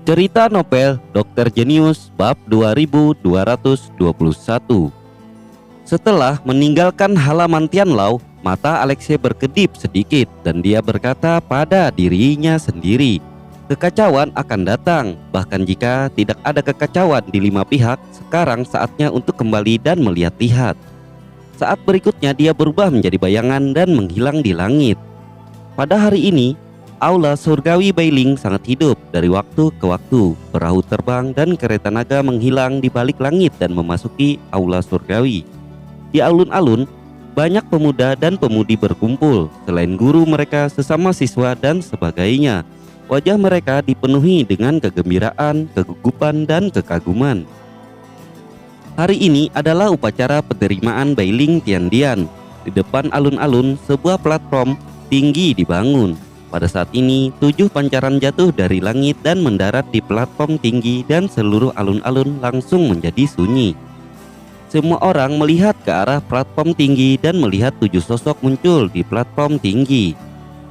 Cerita novel Dokter Jenius bab 2221. Setelah meninggalkan halaman Tianlao, mata Alexei berkedip sedikit dan dia berkata pada dirinya sendiri, kekacauan akan datang. Bahkan jika tidak ada kekacauan di 5 pihak, sekarang saatnya untuk kembali dan melihat-lihat. Saat berikutnya dia berubah menjadi bayangan dan menghilang di langit. Pada hari ini, aula surgawi Bailing sangat hidup. Dari waktu ke waktu, perahu terbang dan kereta naga menghilang di balik langit dan memasuki aula surgawi. Di alun-alun, banyak pemuda dan pemudi berkumpul. Selain guru mereka, sesama siswa dan sebagainya. Wajah mereka dipenuhi dengan kegembiraan, kegugupan, dan kekaguman. Hari ini adalah upacara penerimaan Bailing Tiandian. Di depan alun-alun, sebuah platform tinggi dibangun. Pada saat ini, 7 pancaran jatuh dari langit dan mendarat di platform tinggi dan seluruh alun-alun langsung menjadi sunyi. Semua orang melihat ke arah platform tinggi dan melihat 7 sosok muncul di platform tinggi.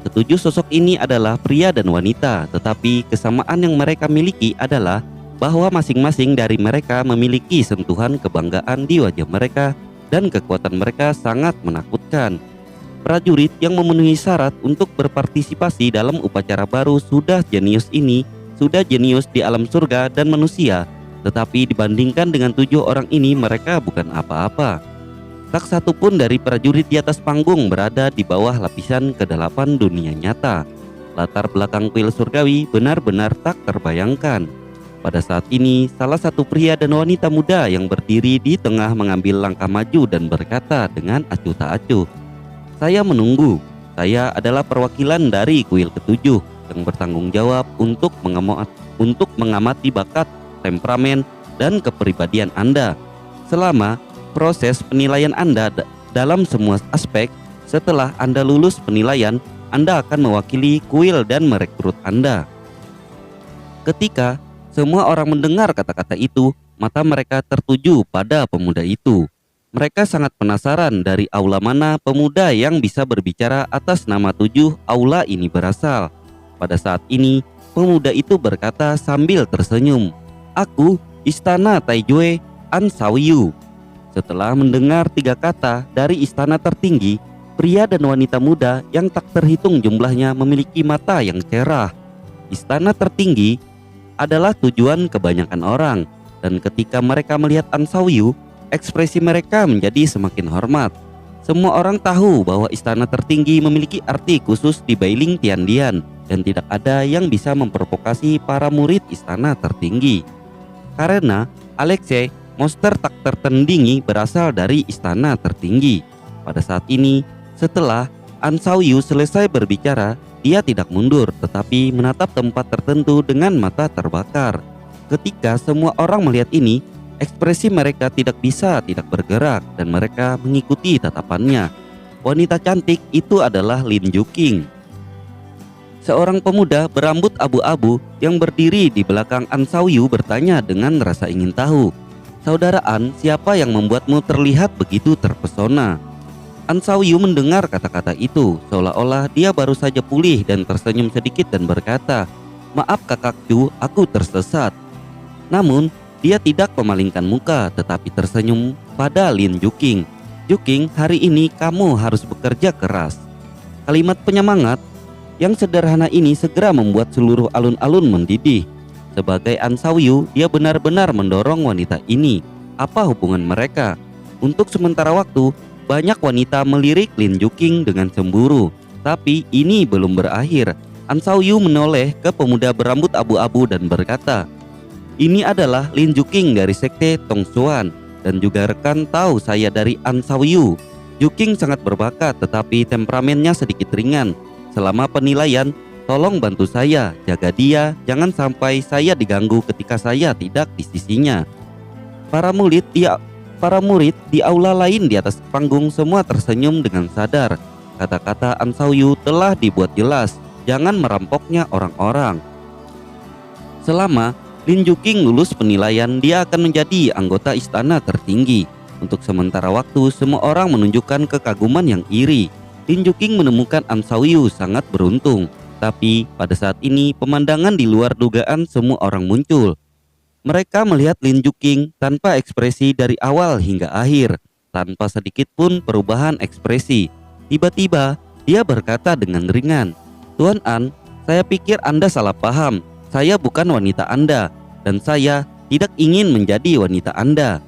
Ketujuh sosok ini adalah pria dan wanita, tetapi kesamaan yang mereka miliki adalah bahwa masing-masing dari mereka memiliki sentuhan kebanggaan di wajah mereka dan kekuatan mereka sangat menakutkan. Prajurit yang memenuhi syarat untuk berpartisipasi dalam upacara baru sudah jenius di alam surga dan manusia, tetapi dibandingkan dengan 7 orang ini mereka bukan apa-apa. Tak satu pun dari prajurit di atas panggung berada di bawah lapisan ke-8 dunia nyata. Latar belakang kuil surgawi benar-benar tak terbayangkan. Pada saat ini, salah satu pria dan wanita muda yang berdiri di tengah mengambil langkah maju dan berkata dengan acuh tak acuh, saya menunggu. Saya adalah perwakilan dari kuil ke-7 yang bertanggung jawab untuk mengamati bakat, temperamen, dan kepribadian Anda. Selama proses penilaian Anda dalam semua aspek, setelah Anda lulus penilaian, Anda akan mewakili kuil dan merekrut Anda. Ketika semua orang mendengar kata-kata itu, mata mereka tertuju pada pemuda itu. Mereka sangat penasaran dari aula mana pemuda yang bisa berbicara atas nama 7 aula ini berasal. Pada saat ini, pemuda itu berkata sambil tersenyum, aku Istana Taijue An Shaoyu. Setelah mendengar 3 kata dari istana tertinggi, pria dan wanita muda yang tak terhitung jumlahnya memiliki mata yang cerah. Istana tertinggi adalah tujuan kebanyakan orang, dan ketika mereka melihat An Shaoyu, ekspresi mereka menjadi semakin hormat. Semua orang tahu bahwa istana tertinggi memiliki arti khusus di Bailing Tiandian dan tidak ada yang bisa memprovokasi para murid istana tertinggi. Karena Alexei, monster tak tertandingi, berasal dari istana tertinggi. Pada saat ini, setelah An Shaoyu selesai berbicara, dia tidak mundur tetapi menatap tempat tertentu dengan mata terbakar. Ketika semua orang melihat ini, ekspresi mereka tidak bergerak dan mereka mengikuti tatapannya. Wanita cantik itu adalah Lin Yuqing, seorang pemuda berambut abu-abu yang berdiri di belakang An Shaoyu bertanya dengan rasa ingin tahu, saudara An, siapa yang membuatmu terlihat begitu terpesona? An Shaoyu mendengar kata-kata itu seolah-olah dia baru saja pulih dan tersenyum sedikit dan berkata, maaf kakak Chu, aku tersesat. Namun dia tidak memalingkan muka tetapi tersenyum pada Lin Yuqing. Yuqing, hari ini kamu harus bekerja keras. Kalimat penyemangat yang sederhana ini segera membuat seluruh alun-alun mendidih. Sebagai An Shaoyu, dia benar-benar mendorong wanita ini. Apa hubungan mereka? Untuk sementara waktu, banyak wanita melirik Lin Yuqing dengan cemburu. Tapi ini belum berakhir. An Shaoyu menoleh ke pemuda berambut abu-abu dan berkata, ini adalah Lin Yuqing dari sekte Tongsuan dan juga rekan tahu saya dari An Shaoyu. Yuqing sangat berbakat tetapi temperamennya sedikit ringan. Selama penilaian, tolong bantu saya, jaga dia, jangan sampai saya diganggu ketika saya tidak di sisinya. Para murid di aula lain di atas panggung semua tersenyum dengan sadar. Kata-kata An Shaoyu telah dibuat jelas, jangan merampoknya orang-orang. Selama Lin Yuqing lulus penilaian, dia akan menjadi anggota istana tertinggi. Untuk sementara waktu, semua orang menunjukkan kekaguman yang iri. Lin Juking menemukan An Xiaoyu sangat beruntung. Tapi pada saat ini pemandangan di luar dugaan semua orang muncul. Mereka melihat Lin Juking tanpa ekspresi dari awal hingga akhir, tanpa sedikit pun perubahan ekspresi. Tiba-tiba dia berkata dengan ringan, "Tuan An, saya pikir Anda salah paham. Saya bukan wanita Anda, dan saya tidak ingin menjadi wanita Anda."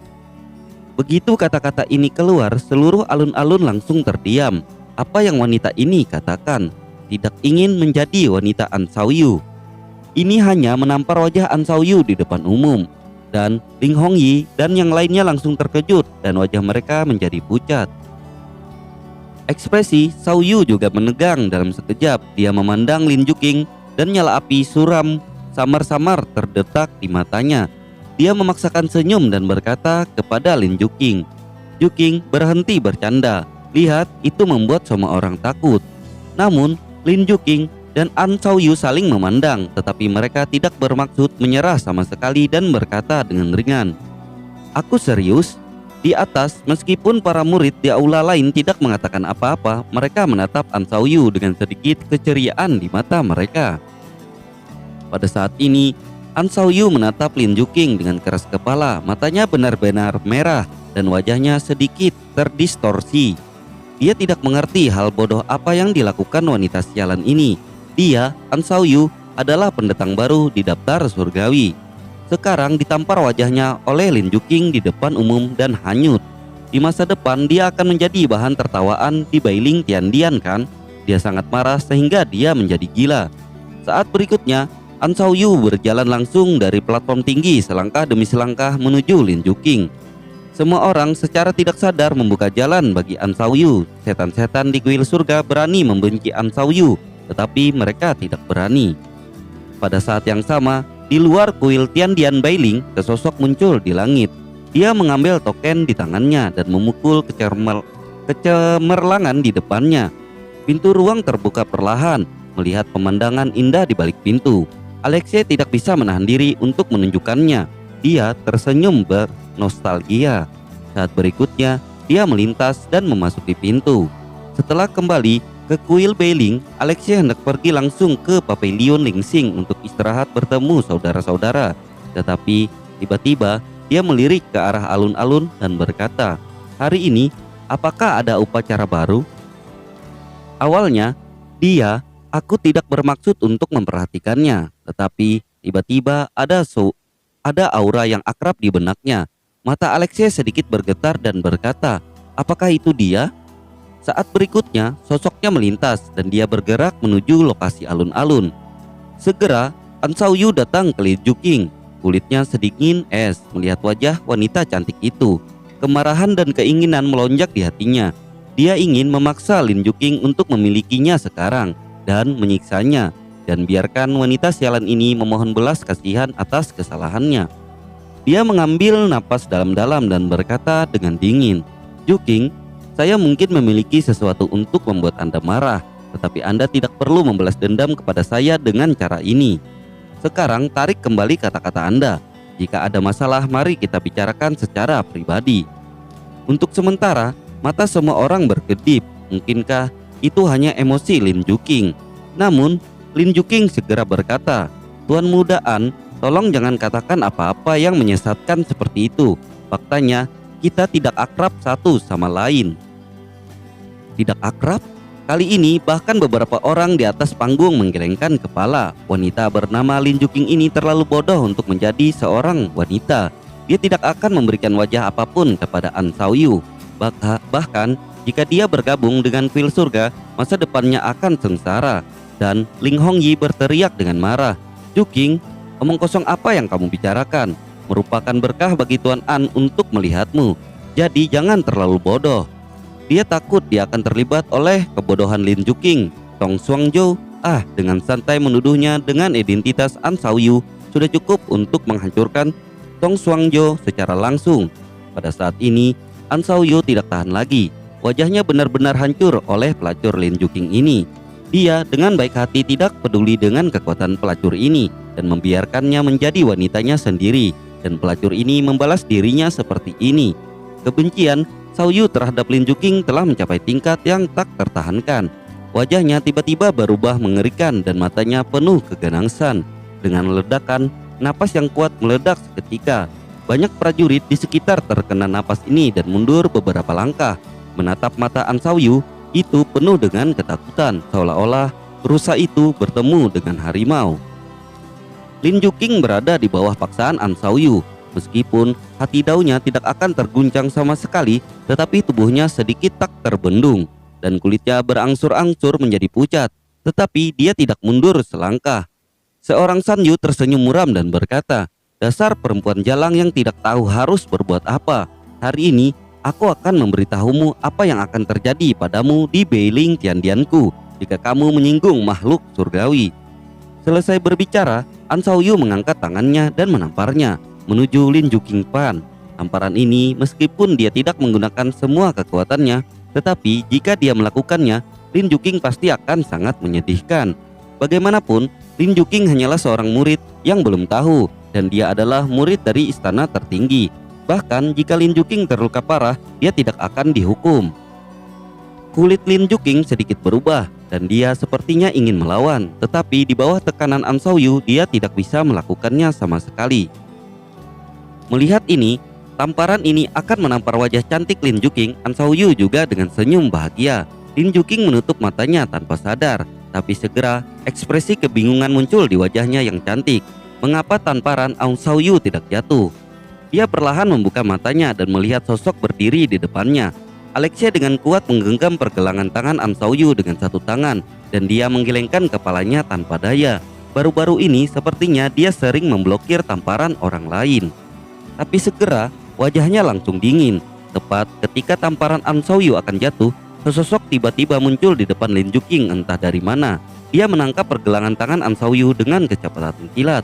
Begitu kata-kata ini keluar, seluruh alun-alun langsung terdiam. Apa yang wanita ini katakan? Tidak ingin menjadi wanita An Xiaoyu. Ini hanya menampar wajah An Xiaoyu di depan umum. Dan Ling Hongyi dan yang lainnya langsung terkejut dan wajah mereka menjadi pucat. Ekspresi Xiaoyu juga menegang dalam sekejap. Dia memandang Lin Juking dan nyala api suram samar-samar terdetak di matanya. Dia memaksakan senyum dan berkata kepada Lin Juking, "Juking, berhenti bercanda. Lihat, itu membuat semua orang takut." Namun Lin Juking dan An Xiaoyu saling memandang, tetapi mereka tidak bermaksud menyerah sama sekali dan berkata dengan ringan, "Aku serius." Di atas, meskipun para murid di aula lain tidak mengatakan apa-apa, mereka menatap An Xiaoyu dengan sedikit keceriaan di mata mereka. Pada saat ini, An Xiaoyu menatap Lin Juking dengan keras kepala. Matanya benar-benar merah dan wajahnya sedikit terdistorsi. Dia tidak mengerti hal bodoh apa yang dilakukan wanita sialan ini. Dia, An Xiaoyu, adalah pendatang baru di daftar surgawi. Sekarang ditampar wajahnya oleh Lin Juking di depan umum dan hanyut. Di masa depan dia akan menjadi bahan tertawaan di Bailing Tiandian kan? Dia sangat marah sehingga dia menjadi gila. Saat berikutnya, An Xiaoyu berjalan langsung dari platform tinggi selangkah demi selangkah menuju Lin Juking. Semua orang secara tidak sadar membuka jalan bagi An Xiaoyu. Setan-setan di kuil surga berani membenci An Xiaoyu, tetapi mereka tidak berani. Pada saat yang sama, di luar kuil Tiandian Bailing, sesosok muncul di langit. Dia mengambil token di tangannya dan memukul kecemerlangan di depannya. Pintu ruang terbuka perlahan. Melihat pemandangan indah di balik pintu, Alexei tidak bisa menahan diri untuk menunjukkannya. Dia tersenyum bernostalgia. Saat berikutnya, dia melintas dan memasuki pintu. Setelah kembali ke kuil Bailing, Alexei hendak pergi langsung ke Pavilion Lingxing untuk istirahat bertemu saudara-saudara. Tetapi tiba-tiba dia melirik ke arah alun-alun dan berkata, "Hari ini, apakah ada upacara baru?" Awalnya, aku tidak bermaksud untuk memperhatikannya, tetapi tiba-tiba ada aura yang akrab di benaknya. Mata Alexei sedikit bergetar dan berkata, "Apakah itu dia?" Saat berikutnya, sosoknya melintas dan dia bergerak menuju lokasi alun-alun. Segera, An Xiaoyu datang ke Lin Juking. Kulitnya sedingin es melihat wajah wanita cantik itu. Kemarahan dan keinginan melonjak di hatinya. Dia ingin memaksa Lin Juking untuk memilikinya sekarang dan menyiksanya, dan biarkan wanita sialan ini memohon belas kasihan atas kesalahannya. Dia mengambil napas dalam-dalam dan berkata dengan dingin, "Juking, saya mungkin memiliki sesuatu untuk membuat Anda marah, tetapi Anda tidak perlu membalas dendam kepada saya dengan cara ini. Sekarang tarik kembali kata-kata Anda. Jika ada masalah, mari kita bicarakan secara pribadi." Untuk sementara, mata semua orang berkedip. Mungkinkah itu hanya emosi Lin Juking? Namun Lin Juking segera berkata, "Tuan Muda An, tolong jangan katakan apa-apa yang menyesatkan seperti itu. Faktanya kita tidak akrab satu sama lain." Tidak akrab? Kali ini bahkan beberapa orang di atas panggung menggelengkan kepala. Wanita bernama Lin Juking ini terlalu bodoh untuk menjadi seorang wanita. Dia tidak akan memberikan wajah apapun kepada An Xiaoyu. Bahkan jika dia bergabung dengan kuil surga, masa depannya akan sengsara. Dan Ling Hongyi berteriak dengan marah, "Juking, omong kosong apa yang kamu bicarakan? Merupakan berkah bagi Tuan An untuk melihatmu. Jadi jangan terlalu bodoh." Dia takut dia akan terlibat oleh kebodohan Lin Juking. Tong Xuanzhou dengan santai menuduhnya dengan identitas An Xiaoyu sudah cukup untuk menghancurkan Tong Xuanzhou secara langsung. Pada saat ini, An Xiaoyu tidak tahan lagi. Wajahnya benar-benar hancur oleh pelacur Lin Juking ini. Dia dengan baik hati tidak peduli dengan kekuatan pelacur ini dan membiarkannya menjadi wanitanya sendiri. Dan pelacur ini membalas dirinya seperti ini. Kebencian Xiao Yu terhadap Lin Juqing telah mencapai tingkat yang tak tertahankan. Wajahnya tiba-tiba berubah mengerikan dan matanya penuh keganasan. Dengan ledakan, napas yang kuat meledak seketika. Banyak prajurit di sekitar terkena napas ini dan mundur beberapa langkah. Menatap mata An Xiao Yu itu penuh dengan ketakutan, seolah-olah rusa itu bertemu dengan harimau. Lin Juqing berada di bawah paksaan An Xiao Yu. Meskipun hati daunya tidak akan terguncang sama sekali, tetapi tubuhnya sedikit tak terbendung dan kulitnya berangsur-angsur menjadi pucat. Tetapi dia tidak mundur selangkah. Seorang San Yu tersenyum muram dan berkata, "Dasar perempuan jalang yang tidak tahu harus berbuat apa. Hari ini aku akan memberitahumu apa yang akan terjadi padamu di Beiling Tiandianku jika kamu menyinggung makhluk surgawi." Selesai berbicara, An Xiao Yu mengangkat tangannya dan menamparnya menuju Lin Juqing Pan. Tamparan ini meskipun dia tidak menggunakan semua kekuatannya, tetapi jika dia melakukannya, Lin Juqing pasti akan sangat menyedihkan. Bagaimanapun, Lin Juqing hanyalah seorang murid yang belum tahu, dan dia adalah murid dari istana tertinggi. Bahkan jika Lin Juqing terluka parah, dia tidak akan dihukum. Kulit Lin Juqing sedikit berubah dan dia sepertinya ingin melawan, tetapi di bawah tekanan An Xiao Yu dia tidak bisa melakukannya sama sekali. Melihat ini, tamparan ini akan menampar wajah cantik Lin Juqing. An Xiao Yu juga dengan senyum bahagia. Lin Juqing menutup matanya tanpa sadar, tapi segera ekspresi kebingungan muncul di wajahnya yang cantik. Mengapa tamparan An Xiao Yu tidak jatuh? Dia perlahan membuka matanya dan melihat sosok berdiri di depannya. Alexia dengan kuat menggenggam pergelangan tangan An Xiao Yu dengan satu tangan dan dia menggelengkan kepalanya tanpa daya. Baru-baru ini sepertinya dia sering memblokir tamparan orang lain. Tapi segera wajahnya langsung dingin. Tepat ketika tamparan An Xiao Yu akan jatuh, sesosok tiba-tiba muncul di depan Lin Juqing entah dari mana. Dia menangkap pergelangan tangan An Xiao Yu dengan kecepatan kilat.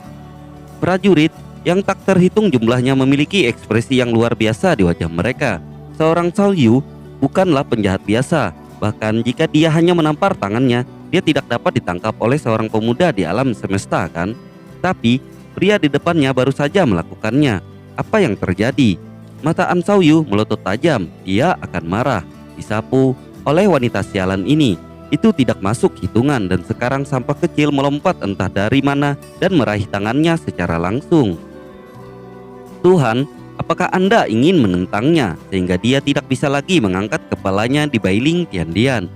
Prajurit yang tak terhitung jumlahnya memiliki ekspresi yang luar biasa di wajah mereka. Seorang Xiao Yu bukanlah penjahat biasa. Bahkan jika dia hanya menampar tangannya, dia tidak dapat ditangkap oleh seorang pemuda di alam semesta, kan? Tapi pria di depannya baru saja melakukannya. Apa yang terjadi? Mata An Xiao Yu melotot tajam. Dia akan marah. Disapu oleh wanita sialan ini. Itu tidak masuk hitungan dan sekarang sampah kecil melompat entah dari mana dan meraih tangannya secara langsung. Tuhan, apakah Anda ingin menentangnya sehingga dia tidak bisa lagi mengangkat kepalanya di Beiling Tiandian?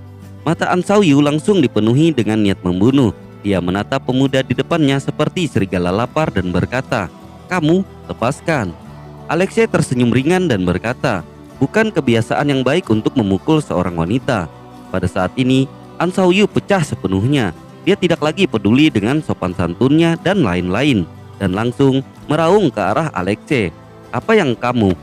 Mata An Xiao Yu langsung dipenuhi dengan niat membunuh. Dia menatap pemuda di depannya seperti serigala lapar dan berkata, "Kamu lepaskan." Alexei tersenyum ringan dan berkata, "Bukan kebiasaan yang baik untuk memukul seorang wanita." Pada saat ini, An Xiao Yu pecah sepenuhnya. Dia tidak lagi peduli dengan sopan santunnya dan lain-lain, dan langsung meraung ke arah Alexei. "Apa yang kamu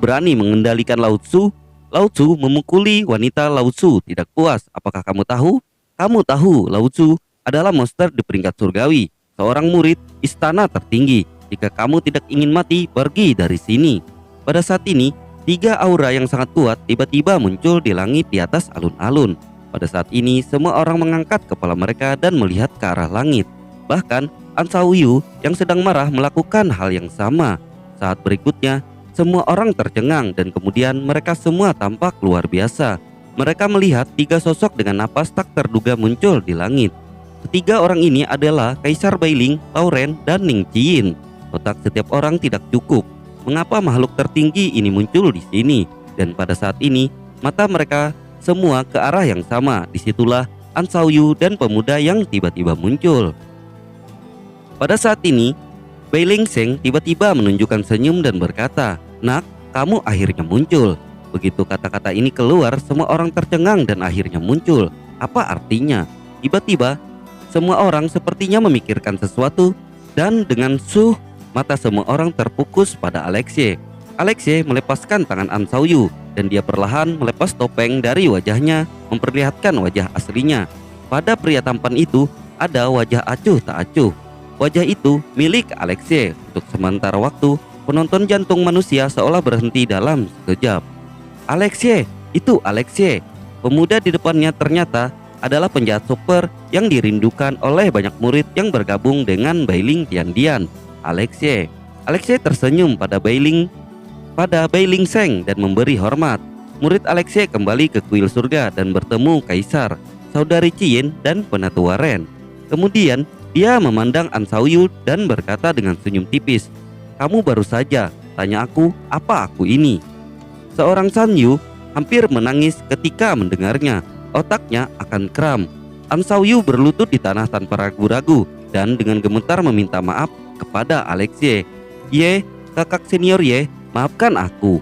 berani mengendalikan Lao Tzu?" Lao Tzu memukuli wanita Lao Tzu tidak puas. "Apakah kamu tahu? Kamu tahu Lao Tzu adalah monster di peringkat surgawi, seorang murid istana tertinggi. Jika kamu tidak ingin mati, pergi dari sini." Pada saat ini, 3 aura yang sangat kuat tiba-tiba muncul di langit di atas alun-alun. Pada saat ini, semua orang mengangkat kepala mereka dan melihat ke arah langit. Bahkan, An Xiao Yu yang sedang marah melakukan hal yang sama. Saat berikutnya, semua orang tercengang dan kemudian mereka semua tampak luar biasa. Mereka melihat 3 sosok dengan napas tak terduga muncul di langit. Ketiga orang ini adalah Kaisar Beiling, Lauren, dan Ning Qiyin. Otak setiap orang tidak cukup. Mengapa makhluk tertinggi ini muncul di sini? Dan pada saat ini, mata mereka semua ke arah yang sama. Disitulah An Xiao Yu dan pemuda yang tiba-tiba muncul. Pada saat ini, Beiling Sheng tiba-tiba menunjukkan senyum dan berkata, "Nak, kamu akhirnya muncul." Begitu kata-kata ini keluar, semua orang tercengang dan akhirnya muncul. Apa artinya? Tiba-tiba, semua orang sepertinya memikirkan sesuatu dan dengan mata semua orang terfokus pada Alexei. Alexei melepaskan tangan An Xiao Yu dan dia perlahan melepas topeng dari wajahnya, memperlihatkan wajah aslinya. Pada pria tampan itu ada wajah acuh tak acuh. Wajah itu milik Alexei. Untuk sementara waktu, penonton jantung manusia seolah berhenti dalam sekejap. Alexei, itu Alexei. Pemuda di depannya ternyata adalah penjahat super yang dirindukan oleh banyak murid yang bergabung dengan Beiling Tiandian. Alexei tersenyum pada Beiling pada Bai Ling Sheng dan memberi hormat. Murid Alexei kembali ke kuil surga dan bertemu Kaisar, saudari Ciyin, dan Penatua Ren. Kemudian dia memandang An Xiaoyu dan berkata dengan senyum tipis, "Kamu baru saja tanya aku apa aku ini." Seorang San Yu hampir menangis ketika mendengarnya. Otaknya akan kram. An Xiaoyu berlutut di tanah tanpa ragu-ragu dan dengan gemetar meminta maaf kepada Alexei. "Ye, kakak senior Ye, maafkan aku."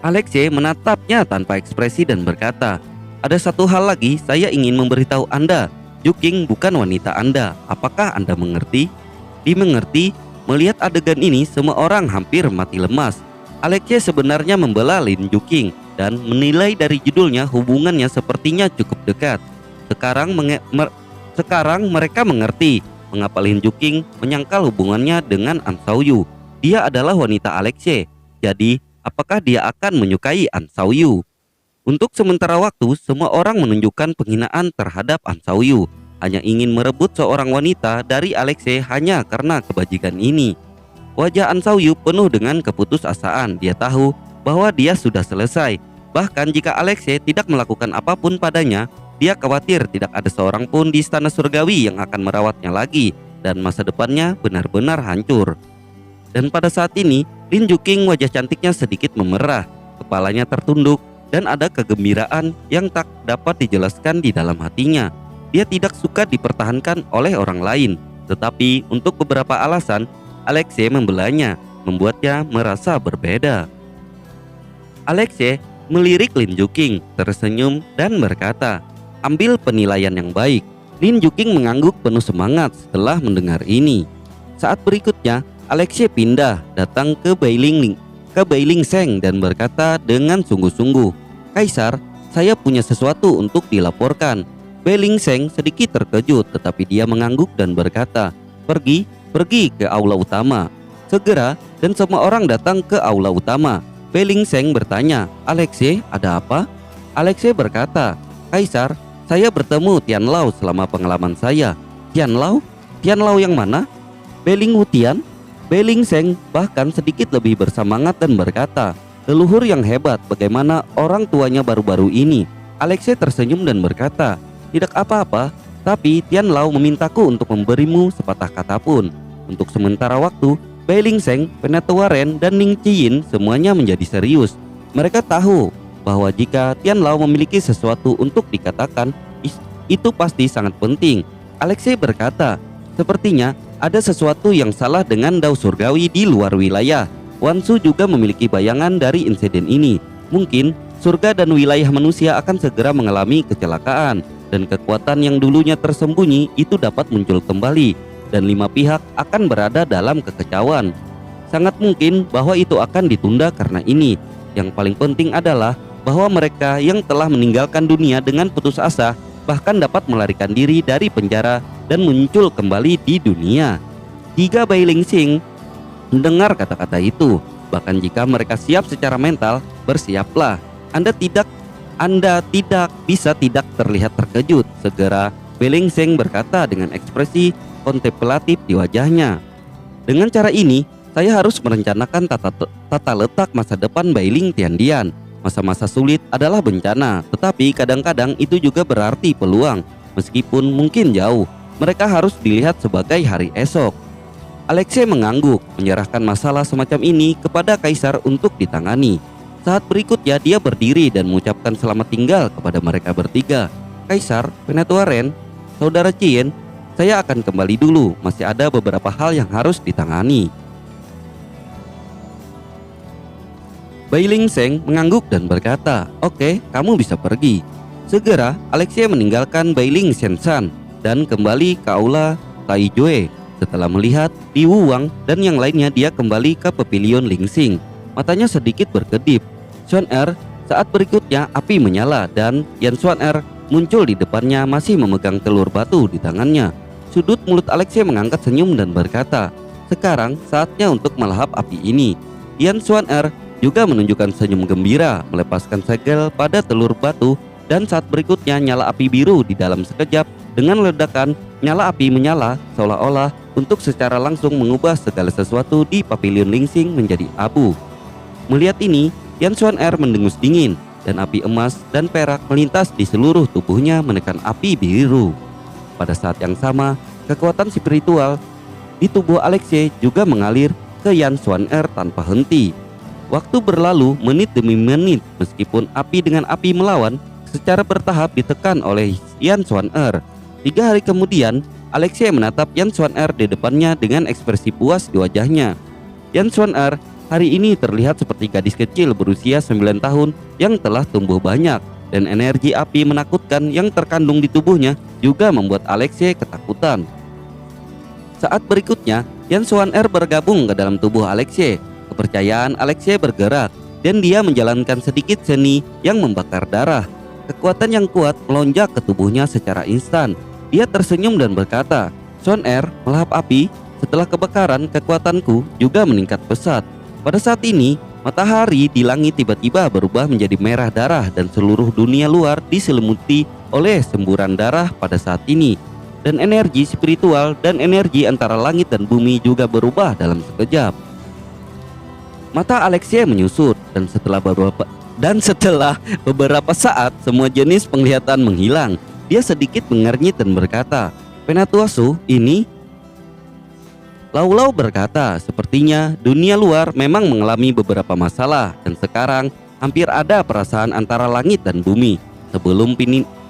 Alexei menatapnya tanpa ekspresi dan berkata, "Ada satu hal lagi saya ingin memberitahu Anda. Yuking bukan wanita Anda. Apakah Anda mengerti?" Dimengerti. Melihat adegan ini semua orang hampir mati lemas. Alexei sebenarnya membela Lin Yuking dan menilai dari judulnya hubungannya sepertinya cukup dekat. Sekarang mereka mengerti mengapa Lin Yuking menyangkal hubungannya dengan An Xiaoyu. Dia adalah wanita Alexei. Jadi apakah dia akan menyukai An Xiaoyu? Untuk sementara waktu, semua orang menunjukkan penghinaan terhadap An Xiaoyu, hanya ingin merebut seorang wanita dari Alexei hanya karena kebajikan ini. Wajah An Xiaoyu penuh dengan keputusasaan. Dia tahu bahwa dia sudah selesai. Bahkan jika Alexei tidak melakukan apapun padanya, dia khawatir tidak ada seorang pun di istana surgawi yang akan merawatnya lagi dan masa depannya benar-benar hancur. Dan pada saat ini, Lin Yuking wajah cantiknya sedikit memerah, kepalanya tertunduk, dan ada kegembiraan yang tak dapat dijelaskan di dalam hatinya. Dia tidak suka dipertahankan oleh orang lain, tetapi untuk beberapa alasan, Alexei membelanya, membuatnya merasa berbeda. Alexei melirik Lin Yuking, tersenyum, dan berkata, "Ambil penilaian yang baik." Lin Yuking mengangguk penuh semangat setelah mendengar ini. Saat berikutnya, Alexei pindah datang ke Bai Ling Sheng dan berkata dengan sungguh-sungguh, "Kaisar, saya punya sesuatu untuk dilaporkan." Bai Ling Sheng sedikit terkejut, tetapi dia mengangguk dan berkata, Pergi ke aula utama." Segera dan semua orang datang ke aula utama. Bai Ling Sheng bertanya, "Alexei, ada apa?" Alexei berkata, "Kaisar, saya bertemu Tian Lao selama pengalaman saya." "Tian Lao? Tian Lao yang mana?" "Bai Ling Wutian." Bai Ling Sheng bahkan sedikit lebih bersemangat dan berkata, "Leluhur yang hebat, bagaimana orang tuanya baru-baru ini?" Alexei tersenyum dan berkata, "Tidak apa-apa, tapi Tian Lao memintaku untuk memberimu sepatah kata pun." Untuk sementara waktu, Bai Ling Sheng, Penatua Ren, dan Ning Qiyin semuanya menjadi serius. Mereka tahu bahwa jika Tian Lao memiliki sesuatu untuk dikatakan, itu pasti sangat penting. Alexei berkata, "Sepertinya ada sesuatu yang salah dengan Dao Surgawi di luar wilayah." Wan Su juga memiliki bayangan dari insiden ini. Mungkin surga dan wilayah manusia akan segera mengalami kecelakaan, dan kekuatan yang dulunya tersembunyi itu dapat muncul kembali, dan 5 pihak akan berada dalam kekacauan. Sangat mungkin bahwa itu akan ditunda karena ini. Yang paling penting adalah bahwa mereka yang telah meninggalkan dunia dengan putus asa bahkan dapat melarikan diri dari penjara dan muncul kembali di dunia. Jika Bai Ling Sheng mendengar kata-kata itu, bahkan jika mereka siap secara mental, bersiaplah. Anda tidak bisa tidak terlihat terkejut. Segera Bai Ling Sheng berkata dengan ekspresi kontemplatif di wajahnya, "Dengan cara ini, saya harus merencanakan tata letak masa depan Bai Ling Tiandian. Masa-masa sulit adalah bencana, tetapi kadang-kadang itu juga berarti peluang. Meskipun mungkin jauh, mereka harus dilihat sebagai hari esok." Alexei mengangguk, menyerahkan masalah semacam ini kepada Kaisar untuk ditangani. Saat berikutnya dia berdiri dan mengucapkan selamat tinggal kepada mereka bertiga. "Kaisar, Penatua Ren, Saudara Ciyin, saya akan kembali dulu, masih ada beberapa hal yang harus ditangani." Bai Ling Sheng mengangguk dan berkata, "Oke, kamu bisa pergi." Segera Alexei meninggalkan Bai Ling Shenshan dan kembali ke aula Tai Jue. Setelah melihat Li Wuwang dan yang lainnya, dia kembali ke pavilion Ling Xing. Matanya sedikit berkedip. Xuan Er, saat berikutnya api menyala dan Yan Xuan Er muncul di depannya masih memegang telur batu di tangannya. Sudut mulut Alexei mengangkat senyum dan berkata, "Sekarang saatnya untuk melahap api ini." Yan Xuan Er juga menunjukkan senyum gembira, melepaskan segel pada telur batu, dan saat berikutnya nyala api biru di dalam sekejap. Dengan ledakan, nyala api menyala seolah-olah untuk secara langsung mengubah segala sesuatu di pavilion Ling Xing menjadi abu. Melihat ini, Yan Xuan-er mendengus dingin dan api emas dan perak melintas di seluruh tubuhnya menekan api biru. Pada saat yang sama, kekuatan spiritual di tubuh Alexei juga mengalir ke Yan Xuan-er tanpa henti. Waktu berlalu menit demi menit meskipun api dengan api melawan secara bertahap ditekan oleh Yan Xuan-er. 3 hari kemudian, Alexei menatap Yan Xuan-er di depannya dengan ekspresi puas di wajahnya. Yan Xuan-er hari ini terlihat seperti gadis kecil berusia 9 tahun yang telah tumbuh banyak, dan energi api menakutkan yang terkandung di tubuhnya juga membuat Alexei ketakutan. Saat berikutnya, Yan Xuan-er bergabung ke dalam tubuh Alexei. Kepercayaan Alexei bergerak dan dia menjalankan sedikit seni yang membakar darah. Kekuatan yang kuat melonjak ke tubuhnya secara instan. Dia tersenyum dan berkata, "Xuan-er, melahap api. Setelah kebakaran, kekuatanku juga meningkat pesat." Pada saat ini, matahari di langit tiba-tiba berubah menjadi merah darah dan seluruh dunia luar diselimuti oleh semburan darah pada saat ini. Dan energi spiritual dan energi antara langit dan bumi juga berubah dalam sekejap. Mata Alexei menyusut dan setelah beberapa saat semua jenis penglihatan menghilang. Dia sedikit mengernyit dan berkata, "Penatuasu, ini?" Lau berkata, "Sepertinya dunia luar memang mengalami beberapa masalah dan sekarang hampir ada perasaan antara langit dan bumi. Sebelum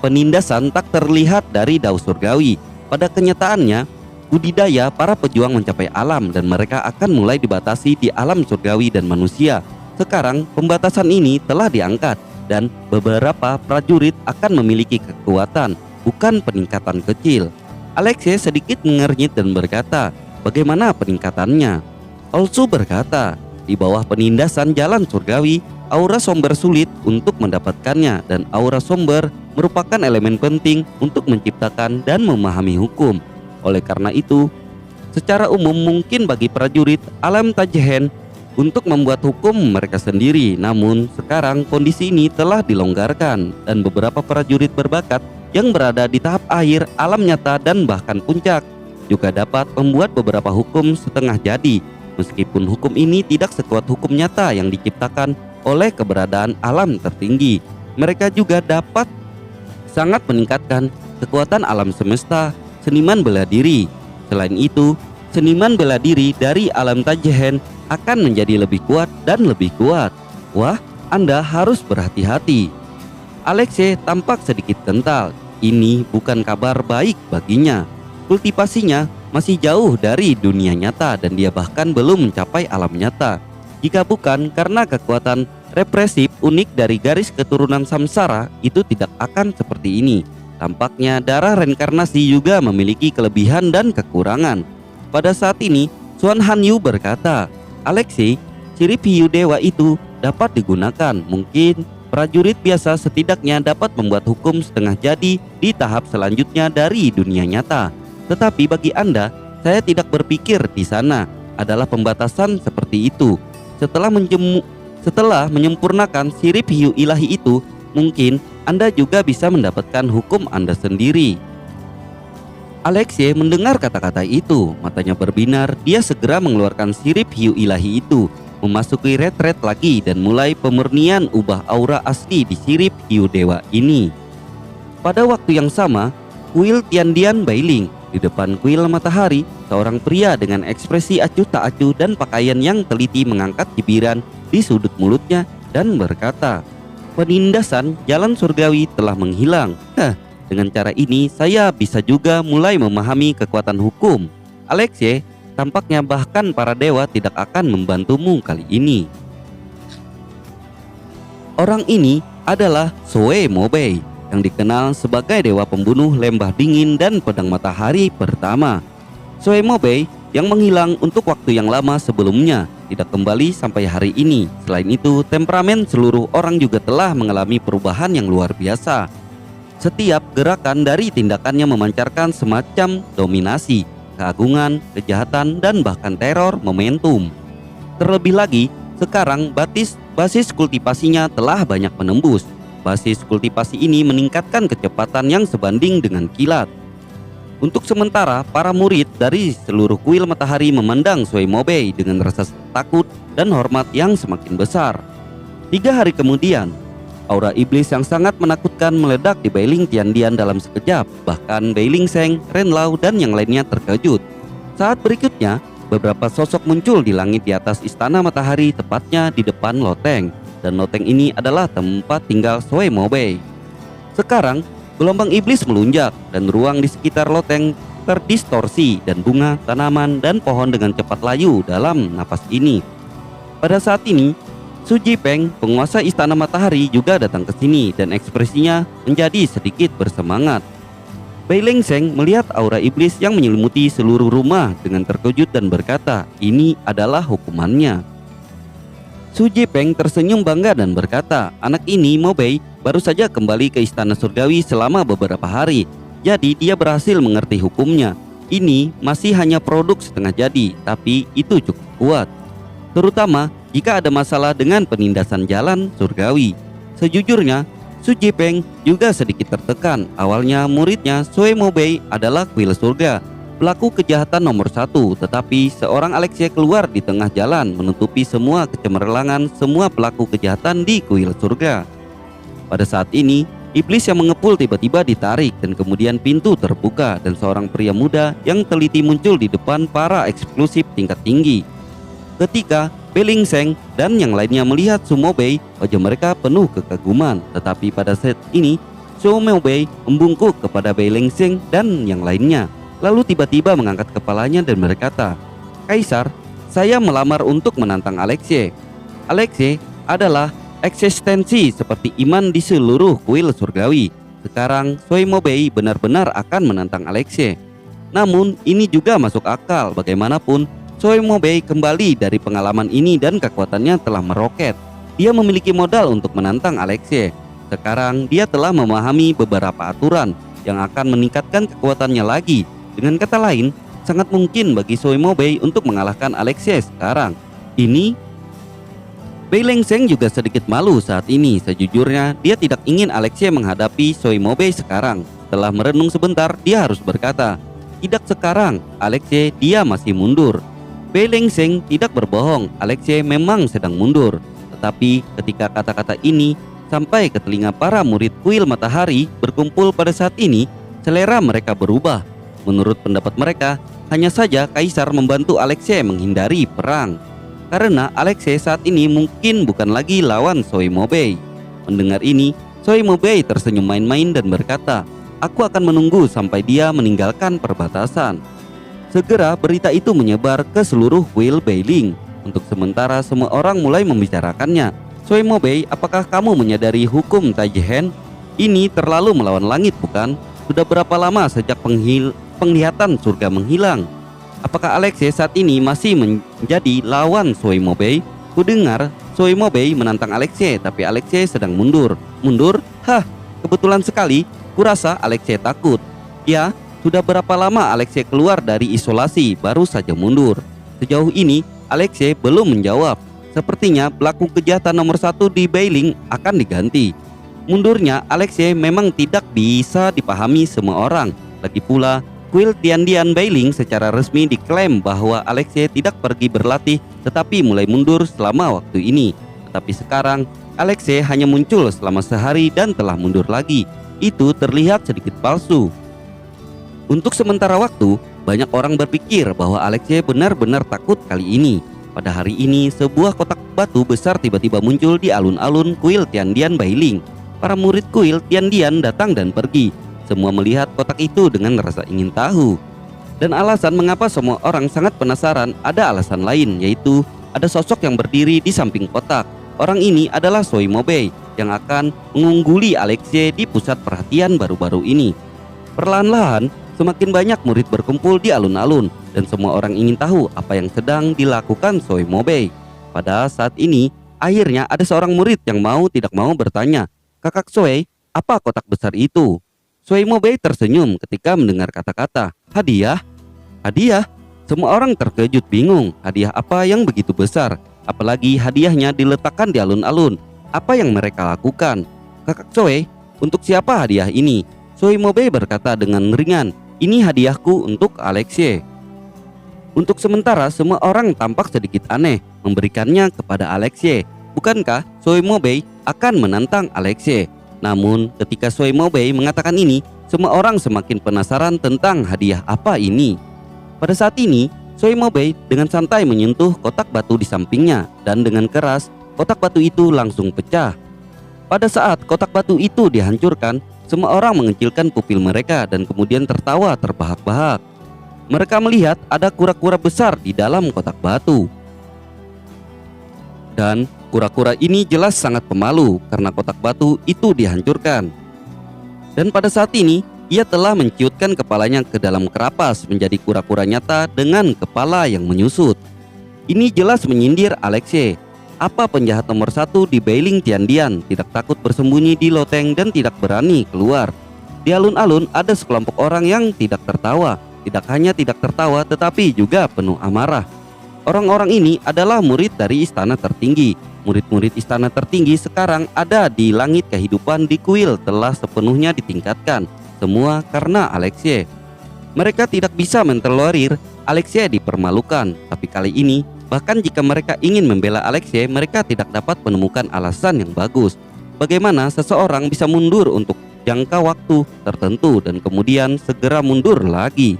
penindasan tak terlihat dari dao surgawi. Pada kenyataannya, budidaya para pejuang mencapai alam dan mereka akan mulai dibatasi di alam surgawi dan manusia. Sekarang pembatasan ini telah diangkat dan beberapa prajurit akan memiliki kekuatan, bukan peningkatan kecil." Alexei sedikit mengernyit dan berkata, "Bagaimana peningkatannya?" Olsu berkata, "Di bawah penindasan jalan surgawi, aura somber sulit untuk mendapatkannya dan aura somber merupakan elemen penting untuk menciptakan dan memahami hukum. Oleh karena itu, secara umum mungkin bagi prajurit alam Tajhen untuk membuat hukum mereka sendiri. Namun sekarang kondisi ini telah dilonggarkan dan beberapa prajurit berbakat yang berada di tahap akhir alam nyata dan bahkan puncak juga dapat membuat beberapa hukum setengah jadi, meskipun hukum ini tidak sekuat hukum nyata yang diciptakan oleh keberadaan alam tertinggi. Mereka juga dapat sangat meningkatkan kekuatan alam semesta, seniman bela diri. Selain itu, seniman bela diri dari alam Tajhen akan menjadi lebih kuat dan lebih kuat. Wah, Anda harus berhati-hati." Alexei tampak sedikit kental. Ini bukan kabar baik baginya. Kultivasinya masih jauh dari dunia nyata dan dia bahkan belum mencapai alam nyata. Jika bukan karena kekuatan represif unik dari garis keturunan samsara, itu tidak akan seperti ini. Tampaknya darah reinkarnasi juga memiliki kelebihan dan kekurangan. Pada saat ini, Xuan Hanyu berkata, "Alexei, sirip hiu dewa itu dapat digunakan. Mungkin prajurit biasa setidaknya dapat membuat hukum setengah jadi di tahap selanjutnya dari dunia nyata. Tetapi bagi Anda, saya tidak berpikir di sana adalah pembatasan seperti itu. Setelah menyempurnakan sirip hiu ilahi itu, mungkin Anda juga bisa mendapatkan hukum Anda sendiri." Alexei mendengar kata-kata itu, matanya berbinar. Dia segera mengeluarkan sirip hiu ilahi itu, memasuki retret lagi dan mulai pemurnian ubah aura asli di sirip hiu dewa ini. Pada waktu yang sama, kuil Tiandian Bailing di depan kuil matahari, seorang pria dengan ekspresi acuh tak acuh dan pakaian yang teliti mengangkat cibiran di sudut mulutnya dan berkata, "Penindasan jalan surgawi telah menghilang. Dengan cara ini saya bisa juga mulai memahami kekuatan hukum. Alexei, tampaknya bahkan para dewa tidak akan membantumu kali ini." Orang ini adalah Sui Mobei, yang dikenal sebagai dewa pembunuh lembah dingin dan pedang matahari pertama. Sui Mobei yang menghilang untuk waktu yang lama sebelumnya tidak kembali sampai hari ini. Selain itu, temperamen seluruh orang juga telah mengalami perubahan yang luar biasa. Setiap gerakan dari tindakannya memancarkan semacam dominasi, keagungan, kejahatan, dan bahkan teror momentum. Terlebih lagi, sekarang basis kultivasinya telah banyak menembus. Basis kultivasi ini meningkatkan kecepatan yang sebanding dengan kilat. Untuk sementara, para murid dari seluruh kuil matahari memandang Soemobei dengan rasa takut dan hormat yang semakin besar. 3 hari kemudian, aura iblis yang sangat menakutkan meledak di Bailing Tiandian dalam sekejap. Bahkan Bailing Sheng, Renlau, dan yang lainnya terkejut. Saat berikutnya, beberapa sosok muncul di langit di atas istana matahari, tepatnya di depan loteng. Dan loteng ini adalah tempat tinggal Soemobei. Sekarang, gelombang iblis melunjak dan ruang di sekitar loteng terdistorsi dan bunga, tanaman, dan pohon dengan cepat layu dalam napas ini. Pada saat ini, Su Jipeng, penguasa istana matahari, juga datang ke sini dan ekspresinya menjadi sedikit bersemangat. Bailing Sheng melihat aura iblis yang menyelimuti seluruh rumah dengan terkejut dan berkata, "Ini adalah hukumannya." Su Jipeng tersenyum bangga dan berkata, "Anak ini, Mobei, baru saja kembali ke istana surgawi selama beberapa hari. Jadi dia berhasil mengerti hukumnya. Ini masih hanya produk setengah jadi, tapi itu cukup kuat. Terutama jika ada masalah dengan penindasan jalan surgawi." Sejujurnya, Su Jipeng juga sedikit tertekan. Awalnya muridnya Soemobei adalah kuil surga, pelaku kejahatan nomor 1, tetapi seorang Alexei keluar di tengah jalan menutupi semua kecemerlangan semua pelaku kejahatan di kuil surga. Pada saat ini, iblis yang mengepul tiba-tiba ditarik dan kemudian pintu terbuka dan seorang pria muda yang teliti muncul di depan para eksklusif tingkat tinggi. Ketika Bailing Sheng dan yang lainnya melihat Soemobei, wajah mereka penuh kekaguman. Tetapi pada saat ini, Soemobei membungkuk kepada Bailing Sheng dan yang lainnya. Lalu tiba-tiba mengangkat kepalanya dan berkata, "Kaisar, saya melamar untuk menantang Alexei. Alexei adalah eksistensi seperti iman di seluruh kuil surgawi. Sekarang Soemobei benar-benar akan menantang Alexei. Namun ini juga masuk akal, bagaimanapun Soemobei kembali dari pengalaman ini dan kekuatannya telah meroket. Dia memiliki modal untuk menantang Alexei. Sekarang dia telah memahami beberapa aturan yang akan meningkatkan kekuatannya lagi. Dengan kata lain, sangat mungkin bagi Soemobei untuk mengalahkan Alexei sekarang. Ini Bailing Sheng juga sedikit malu saat ini. Sejujurnya, dia tidak ingin Alexei menghadapi Soemobei sekarang. Setelah merenung sebentar, dia harus berkata, "Tidak sekarang, Alexei, dia masih mundur." Bailing Sheng tidak berbohong, Alexei memang sedang mundur. Tetapi ketika kata-kata ini sampai ke telinga para murid kuil matahari berkumpul pada saat ini, selera mereka berubah. Menurut pendapat mereka, hanya saja Kaisar membantu Alexei menghindari perang. Karena Alexei saat ini mungkin bukan lagi lawan Soemobei. Mendengar ini, Soemobei tersenyum main-main dan berkata, "Aku akan menunggu sampai dia meninggalkan perbatasan." Segera berita itu menyebar ke seluruh kuil Bailing. Untuk sementara semua orang mulai membicarakannya. "Soemobei, apakah kamu menyadari hukum Taijehen? Ini terlalu melawan langit, bukan? Sudah berapa lama sejak penglihatan surga menghilang? Apakah Alexei saat ini masih menjadi lawan Soemobei? Kudengar Soemobei menantang Alexei, tapi Alexei sedang mundur." "Mundur? Hah, kebetulan sekali. Kurasa Alexei takut." "Ya, sudah berapa lama Alexei keluar dari isolasi, baru saja mundur." Sejauh ini, Alexei belum menjawab. Sepertinya pelaku kejahatan nomor 1 di Bailing akan diganti. Mundurnya Alexei memang tidak bisa dipahami semua orang. Lagi pula, kuil Tiandian Bailing secara resmi diklaim bahwa Alexei tidak pergi berlatih tetapi mulai mundur selama waktu ini. Tetapi sekarang, Alexei hanya muncul selama sehari dan telah mundur lagi. Itu terlihat sedikit palsu. Untuk sementara waktu, banyak orang berpikir bahwa Alexei benar-benar takut kali ini. Pada hari ini, sebuah kotak batu besar tiba-tiba muncul di alun-alun kuil Tiandian Bailing. Para murid kuil Tiandian datang dan pergi. Semua melihat kotak itu dengan rasa ingin tahu. Dan alasan mengapa semua orang sangat penasaran ada alasan lain, yaitu ada sosok yang berdiri di samping kotak. Orang ini adalah Soemobei yang akan mengungguli Alexei di pusat perhatian baru-baru ini. Perlahan-lahan, semakin banyak murid berkumpul di alun-alun dan semua orang ingin tahu apa yang sedang dilakukan Soemobei. Pada saat ini, akhirnya ada seorang murid yang mau tidak mau bertanya, "Kakak Soe, apa kotak besar itu?" Soemobei tersenyum ketika mendengar kata-kata hadiah. Hadiah? Semua orang terkejut bingung. Hadiah apa yang begitu besar? Apalagi hadiahnya diletakkan di alun-alun. Apa yang mereka lakukan? "Kakak Soe, untuk siapa hadiah ini?" Soemobei berkata dengan ringan, Ini hadiahku untuk Alexei." Untuk sementara semua orang tampak sedikit aneh memberikannya kepada Alexei. Bukankah Soimobei akan menantang Alexei? Namun ketika Soimobei mengatakan ini, semua orang semakin penasaran tentang hadiah apa ini. Pada saat ini, Soimobei dengan santai menyentuh kotak batu di sampingnya dan dengan keras kotak batu itu langsung pecah. Pada saat kotak batu itu dihancurkan, semua orang mengecilkan pupil mereka dan kemudian tertawa terbahak-bahak. Mereka melihat ada kura-kura besar di dalam kotak batu. Dan kura-kura ini jelas sangat pemalu karena kotak batu itu dihancurkan. Dan pada saat ini, ia telah menciutkan kepalanya ke dalam kerapas menjadi kura-kura nyata dengan kepala yang menyusut. Ini jelas menyindir Alexei. Apa penjahat nomor 1 di Beiling Tiandian tidak takut bersembunyi di loteng dan tidak berani keluar. Di alun-alun ada sekelompok orang yang tidak tertawa. Tidak hanya tidak tertawa tetapi juga penuh amarah. Orang-orang ini adalah murid dari istana tertinggi. Murid-murid istana tertinggi sekarang ada di langit kehidupan di kuil telah sepenuhnya ditingkatkan. Semua karena Alexei. Mereka tidak bisa mentolerir Alexei dipermalukan. Tapi kali ini, bahkan jika mereka ingin membela Alexei, mereka tidak dapat menemukan alasan yang bagus. Bagaimana seseorang bisa mundur untuk jangka waktu tertentu dan kemudian segera mundur lagi.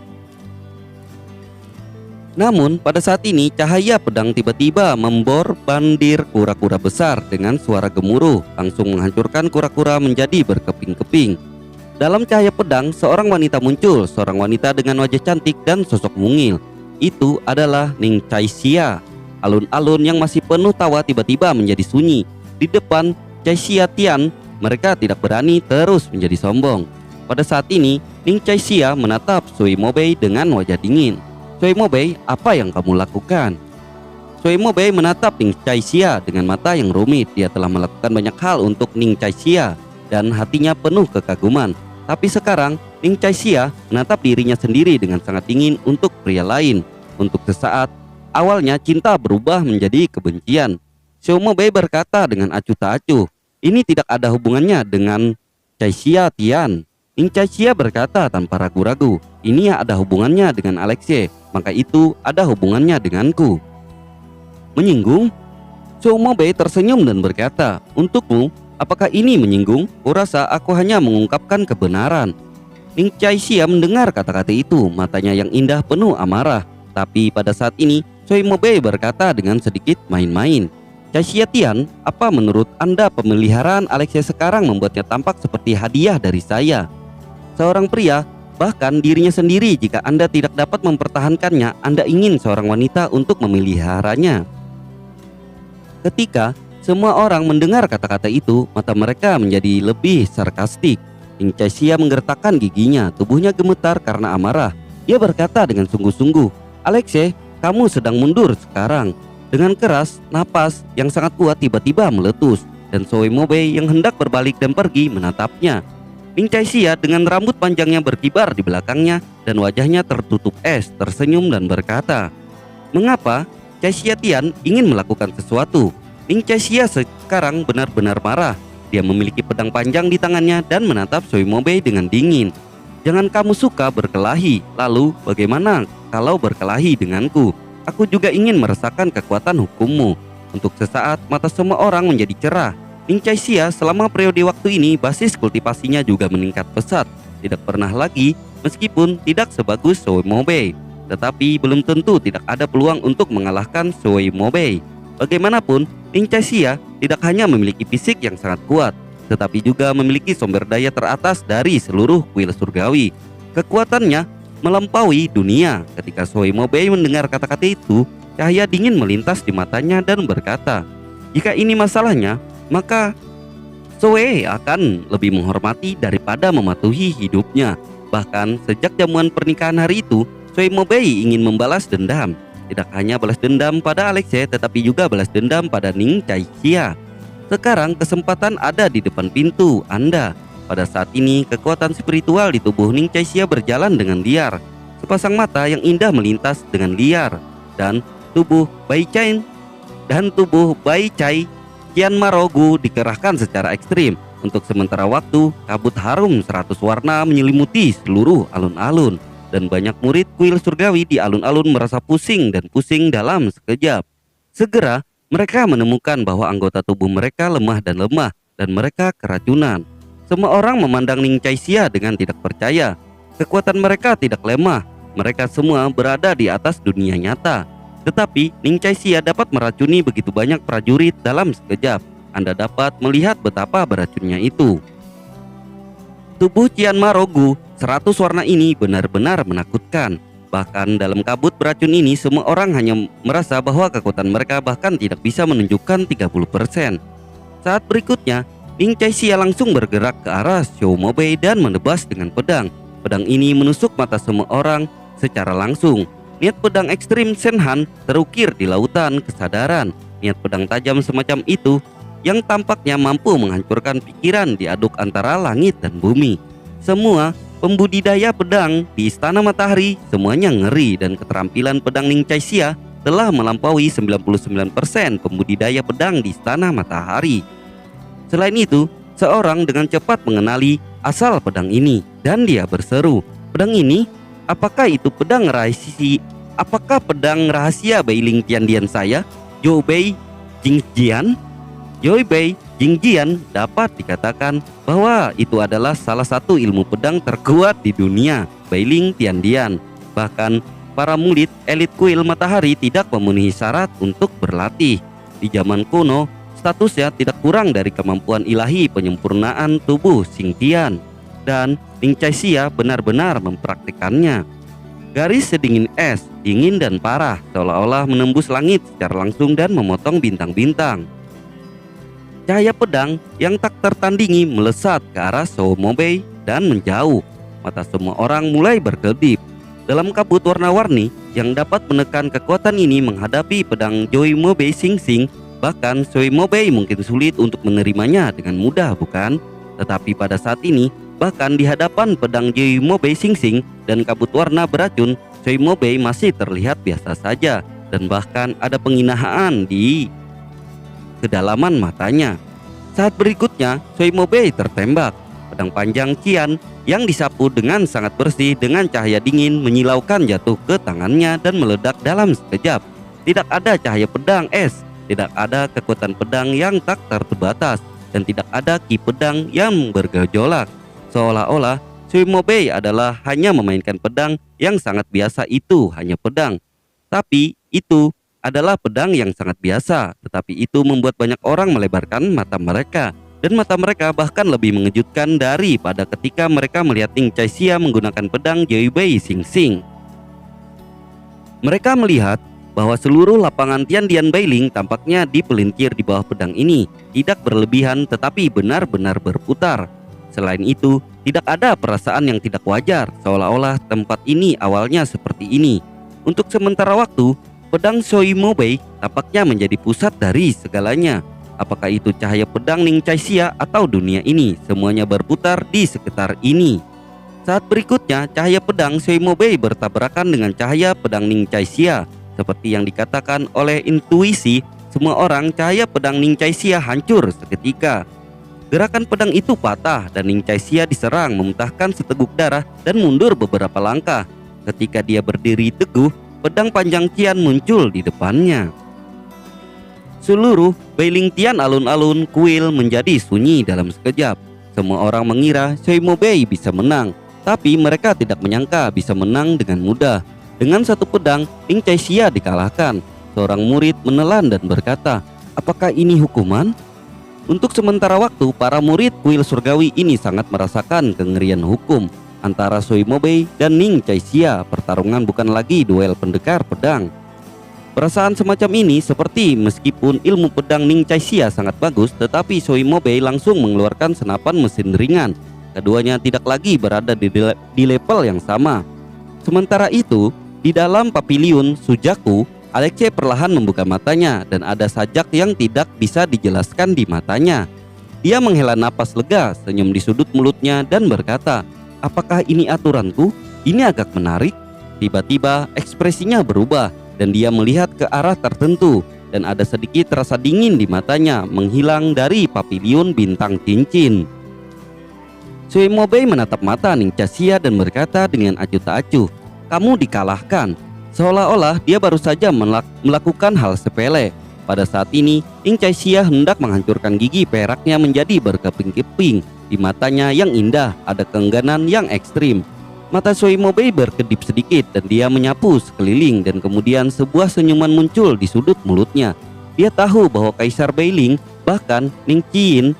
Namun pada saat ini cahaya pedang tiba-tiba membor bandir kura-kura besar dengan suara gemuruh, langsung menghancurkan kura-kura menjadi berkeping-keping. Dalam cahaya pedang seorang wanita muncul, seorang wanita dengan wajah cantik dan sosok mungil. Itu adalah Ning Caixia. Alun-alun yang masih penuh tawa tiba-tiba menjadi sunyi. Di depan Caixia Tian, mereka tidak berani terus menjadi sombong. Pada saat ini Ning Caixia menatap Soimobei dengan wajah dingin. "Soimobei, apa yang kamu lakukan?" Soimobei menatap Ning Caixia dengan mata yang rumit. Dia telah melakukan banyak hal untuk Ning Caixia dan hatinya penuh kekaguman. Tapi sekarang Ning Caixia menatap dirinya sendiri dengan sangat dingin untuk pria lain. Untuk sesaat, awalnya cinta berubah menjadi kebencian. Soimobei berkata dengan acuh tak acuh, "Ini tidak ada hubungannya dengan Caixia Tian." Ning Caixia berkata tanpa ragu-ragu, "Ini ada hubungannya dengan Alexei, maka itu ada hubungannya denganku." Menyinggung? Soimobei tersenyum dan berkata, "Untukmu, apakah ini menyinggung? Kurasa aku hanya mengungkapkan kebenaran." Ning Caixia mendengar kata-kata itu, matanya yang indah penuh amarah. Tapi pada saat ini, Soimobei berkata dengan sedikit main-main, "Caixia Tian, apa menurut Anda pemeliharaan Alexei sekarang membuatnya tampak seperti hadiah dari saya? Seorang pria, bahkan dirinya sendiri, jika Anda tidak dapat mempertahankannya, Anda ingin seorang wanita untuk memeliharanya." Ketika semua orang mendengar kata-kata itu, mata mereka menjadi lebih sarkastik. Ning Caixia menggertakkan giginya, tubuhnya gemetar karena amarah. Dia berkata dengan sungguh-sungguh, "Alexei, kamu sedang mundur sekarang." Dengan keras, napas yang sangat kuat tiba-tiba meletus dan Soimobei yang hendak berbalik dan pergi menatapnya. Ning Caixia dengan rambut panjangnya berkibar di belakangnya dan wajahnya tertutup es, tersenyum dan berkata, "Mengapa Caixia Tian ingin melakukan sesuatu?" Ning Caixia sekarang benar-benar marah. Dia memiliki pedang panjang di tangannya dan menatap Soimobei dengan dingin. "Jangan kamu suka berkelahi, lalu bagaimana kalau berkelahi denganku? Aku juga ingin merasakan kekuatan hukummu." Untuk sesaat mata semua orang menjadi cerah. Ning Caixia selama periode waktu ini basis kultivasinya juga meningkat pesat. Tidak pernah lagi, meskipun tidak sebagus Soimobei, tetapi belum tentu tidak ada peluang untuk mengalahkan Soimobei. Bagaimanapun, Ning Caixia tidak hanya memiliki fisik yang sangat kuat, tetapi juga memiliki sumber daya teratas dari seluruh kuil surgawi. Kekuatannya melampaui dunia. Ketika Soimobei mendengar kata-kata itu, cahaya dingin melintas di matanya dan berkata, "Jika ini masalahnya, maka Soe akan lebih menghormati daripada mematuhi hidupnya." Bahkan sejak jamuan pernikahan hari itu, Soimobei ingin membalas dendam. Tidak hanya balas dendam pada Alexei, tetapi juga balas dendam pada Ning Caixia. Sekarang kesempatan ada di depan pintu Anda. Pada saat ini kekuatan spiritual di tubuh Ning Caixia berjalan dengan liar. Sepasang mata yang indah melintas dengan liar, dan tubuh Bai Cai Qianmarogu dikerahkan secara ekstrim. Untuk sementara waktu, kabut harum 100 warna menyelimuti seluruh alun-alun. dan banyak murid kuil surgawi di alun-alun merasa pusing dan pusing dalam sekejap. Segera mereka menemukan bahwa anggota tubuh mereka lemah dan mereka keracunan. Semua orang memandang Ning Caixia dengan tidak percaya. Kekuatan mereka tidak lemah, mereka semua berada di atas dunia nyata. Tetapi Ning Caixia dapat meracuni begitu banyak prajurit dalam sekejap. Anda dapat melihat betapa beracunnya itu. Tubuh Cian Marogu 100 warna ini benar-benar menakutkan. Bahkan dalam kabut beracun ini semua orang hanya merasa bahwa kekuatan mereka bahkan tidak bisa menunjukkan 30%. Saat berikutnya, Ning Caixia langsung bergerak ke arah Xiao Mobei dan menebas dengan pedang. Pedang ini menusuk mata semua orang secara langsung. Niat pedang ekstrim Shenhan terukir di lautan kesadaran. Niat pedang tajam semacam itu yang tampaknya mampu menghancurkan pikiran diaduk antara langit dan bumi. Semua pembudidaya pedang di Istana Matahari semuanya ngeri, dan keterampilan pedang Ning Caixia telah melampaui 99% pembudidaya pedang di Istana Matahari. Selain itu, seorang dengan cepat mengenali asal pedang ini dan dia berseru, "Pedang ini, apakah itu pedang rahasia? Apakah pedang rahasia Beiling Tiandian saya, Zhou Bei Jingjian?" Zhou Bei Jingjian dapat dikatakan bahwa itu adalah salah satu ilmu pedang terkuat di dunia, Beiling Tiandian. Bahkan para murid elit kuil Matahari tidak memenuhi syarat untuk berlatih. Di zaman kuno, statusnya tidak kurang dari kemampuan ilahi penyempurnaan tubuh Xingtian, dan Ning Caixia benar-benar mempraktikannya. Garis sedingin es, dingin dan parah, seolah-olah menembus langit secara langsung dan memotong bintang-bintang. Cahaya pedang yang tak tertandingi melesat ke arah Xiao Mobei dan menjauh. Mata semua orang mulai berkedip. Dalam kabut warna-warni yang dapat menekan kekuatan ini menghadapi pedang Zhou Mobei Xing Xing, bahkan Xiao Mobei mungkin sulit untuk menerimanya dengan mudah, bukan? Tetapi pada saat ini, bahkan di hadapan pedang Zhou Mobei Xing Xing dan kabut warna beracun, Xiao Mobei masih terlihat biasa saja, dan bahkan ada penghinaan di kedalaman matanya. Saat berikutnya, Xiao Mobei tertembak. Pedang panjang Qian yang disapu dengan sangat bersih dengan cahaya dingin menyilaukan jatuh ke tangannya dan meledak dalam sekejap. Tidak ada cahaya pedang es, tidak ada kekuatan pedang yang tak terbatas, dan tidak ada ki pedang yang bergejolak. Seolah-olah Xiao Mobei adalah hanya memainkan pedang yang sangat biasa, itu hanya pedang. Tapi itu adalah pedang yang sangat biasa, tetapi itu membuat banyak orang melebarkan mata mereka, dan mata mereka bahkan lebih mengejutkan daripada ketika mereka melihat Ning Caixia menggunakan pedang Zhou Bei Xing Xing. Mereka melihat bahwa seluruh lapangan Tiandian Beiling tampaknya dipelintir di bawah pedang ini, tidak berlebihan tetapi benar-benar berputar. Selain itu, tidak ada perasaan yang tidak wajar, seolah-olah tempat ini awalnya seperti ini. Untuk sementara waktu, pedang Xiao Mobei tampaknya menjadi pusat dari segalanya. Apakah itu cahaya pedang Ning Caixia atau dunia ini, semuanya berputar di sekitar ini. Saat berikutnya, cahaya pedang Xiao Mobei bertabrakan dengan cahaya pedang Ning Caixia. Seperti yang dikatakan oleh intuisi semua orang, cahaya pedang Ning Caixia hancur seketika. Gerakan pedang itu patah dan Ning Caixia diserang memuntahkan seteguk darah dan mundur beberapa langkah. Ketika dia berdiri teguh, pedang panjang Qian muncul di depannya. Seluruh Beiling Tian alun-alun kuil menjadi sunyi dalam sekejap. Semua orang mengira Xiao Mobei bisa menang, tapi mereka tidak menyangka bisa menang dengan mudah. Dengan satu pedang, Ning Caixia dikalahkan. Seorang murid menelan dan berkata, "Apakah ini hukuman?" Untuk sementara waktu, para murid kuil surgawi ini sangat merasakan kengerian hukum antara Xiao Mobei dan Ning Caixia. Pertarungan bukan lagi duel pendekar pedang. Perasaan semacam ini seperti meskipun ilmu pedang Ning Caixia sangat bagus, tetapi Xiao Mobei langsung mengeluarkan senapan mesin ringan. Keduanya tidak lagi berada di level yang sama. Sementara itu, di dalam paviliun Sujaku, Alexei perlahan membuka matanya dan ada sajak yang tidak bisa dijelaskan di matanya. Dia menghela napas lega, senyum di sudut mulutnya dan berkata, "Apakah ini aturanku? Ini agak menarik." Tiba-tiba ekspresinya berubah dan dia melihat ke arah tertentu, dan ada sedikit rasa dingin di matanya menghilang dari paviliun bintang cincin. Xiao Mobei menatap mata Ning Caixia dan berkata dengan acuh tak acuh, Kamu dikalahkan. Seolah-olah dia baru saja melakukan hal sepele. Pada saat ini, Ning Caixia hendak menghancurkan gigi peraknya menjadi berkeping-keping. Di matanya yang indah ada keengganan yang ekstrim. Mata Sui Mobei berkedip sedikit dan dia menyapu sekeliling, dan kemudian sebuah senyuman muncul di sudut mulutnya. Dia tahu bahwa Kaisar Beiling, bahkan Ning Qiyin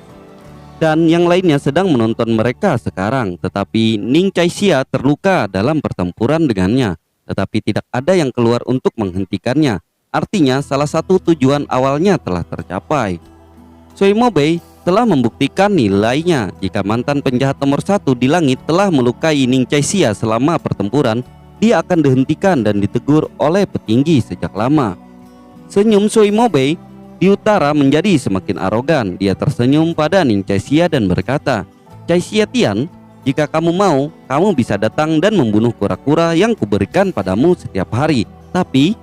dan yang lainnya sedang menonton mereka sekarang. Tetapi Ning Caixia terluka dalam pertempuran dengannya, tetapi tidak ada yang keluar untuk menghentikannya. Artinya salah satu tujuan awalnya telah tercapai. Sui Mobei telah membuktikan nilainya. Jika mantan penjahat nomor 1 di langit telah melukai Ning Caixia selama pertempuran, dia akan dihentikan dan ditegur oleh petinggi sejak lama. Senyum Sui Mobei di utara menjadi semakin arogan. Dia tersenyum pada Ning Caixia dan berkata, "Caixia Tian, jika kamu mau, kamu bisa datang dan membunuh kura-kura yang kuberikan padamu setiap hari." Tapi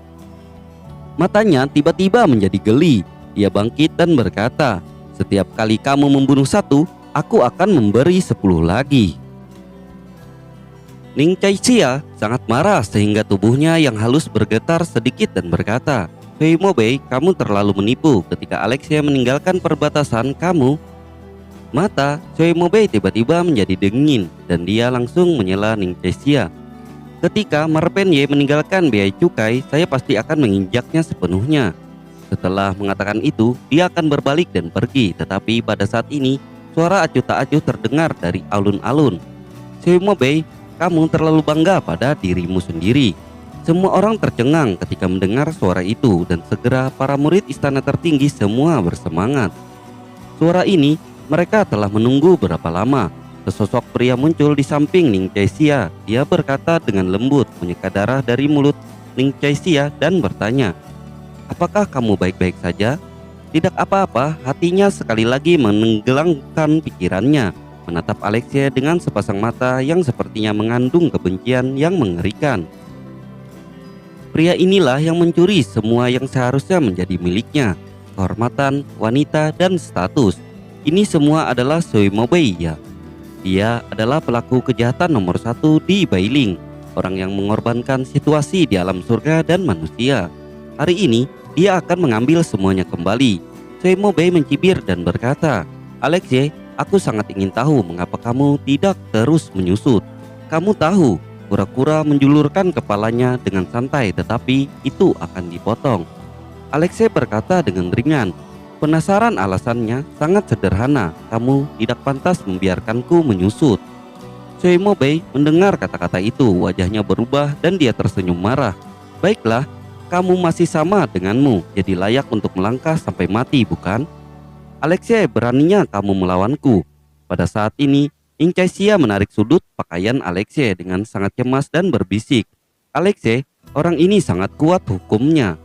matanya tiba-tiba menjadi geli. Dia bangkit dan berkata, "Setiap kali kamu membunuh satu, aku akan memberi 10 lagi." Ning Caixia sangat marah sehingga tubuhnya yang halus bergetar sedikit dan berkata, "Sui Mobei, kamu terlalu menipu. Ketika Alexei meninggalkan perbatasan kamu." Mata Sui Mobei tiba-tiba menjadi dingin dan dia langsung menyela Ning Caixia. "Ketika Marpenye meninggalkan biaya cukai, saya pasti akan menginjaknya sepenuhnya." Setelah mengatakan itu, dia akan berbalik dan pergi. Tetapi pada saat ini, suara acuh tak acuh terdengar dari alun-alun. "Sui Mobei, kamu terlalu bangga pada dirimu sendiri." Semua orang tercengang ketika mendengar suara itu, dan segera para murid istana tertinggi semua bersemangat. Suara ini mereka telah menunggu berapa lama. Sesosok pria muncul di samping Ning Caixia. Dia berkata dengan lembut, menyeka darah dari mulut Ning Caixia dan bertanya, "Apakah kamu baik-baik saja?" Tidak apa-apa, hatinya sekali lagi menenggelamkan pikirannya, menatap Alexei dengan sepasang mata yang sepertinya mengandung kebencian yang mengerikan. Pria inilah yang mencuri semua yang seharusnya menjadi miliknya, kehormatan, wanita, dan status. Ini semua adalah Sui Mobei ya. Dia adalah pelaku kejahatan nomor 1 di Bailing, orang yang mengorbankan situasi di alam surga dan manusia. Hari ini, dia akan mengambil semuanya kembali. Sui Mobei mencibir dan berkata, "Alexei, aku sangat ingin tahu mengapa kamu tidak terus menyusut. Kamu tahu, kura-kura menjulurkan kepalanya dengan santai, tetapi itu akan dipotong." Alexei berkata dengan ringan, "Penasaran alasannya? Sangat sederhana. Kamu tidak pantas membiarkanku menyusut." Sui Mobei mendengar kata-kata itu, wajahnya berubah dan dia tersenyum marah. "Baiklah, kamu masih sama denganmu, jadi layak untuk melangkah sampai mati, bukan? Alexei, beraninya kamu melawanku." Pada saat ini, Ning Caixia menarik sudut pakaian Alexei dengan sangat cemas dan berbisik, "Alexei, orang ini sangat kuat hukumnya."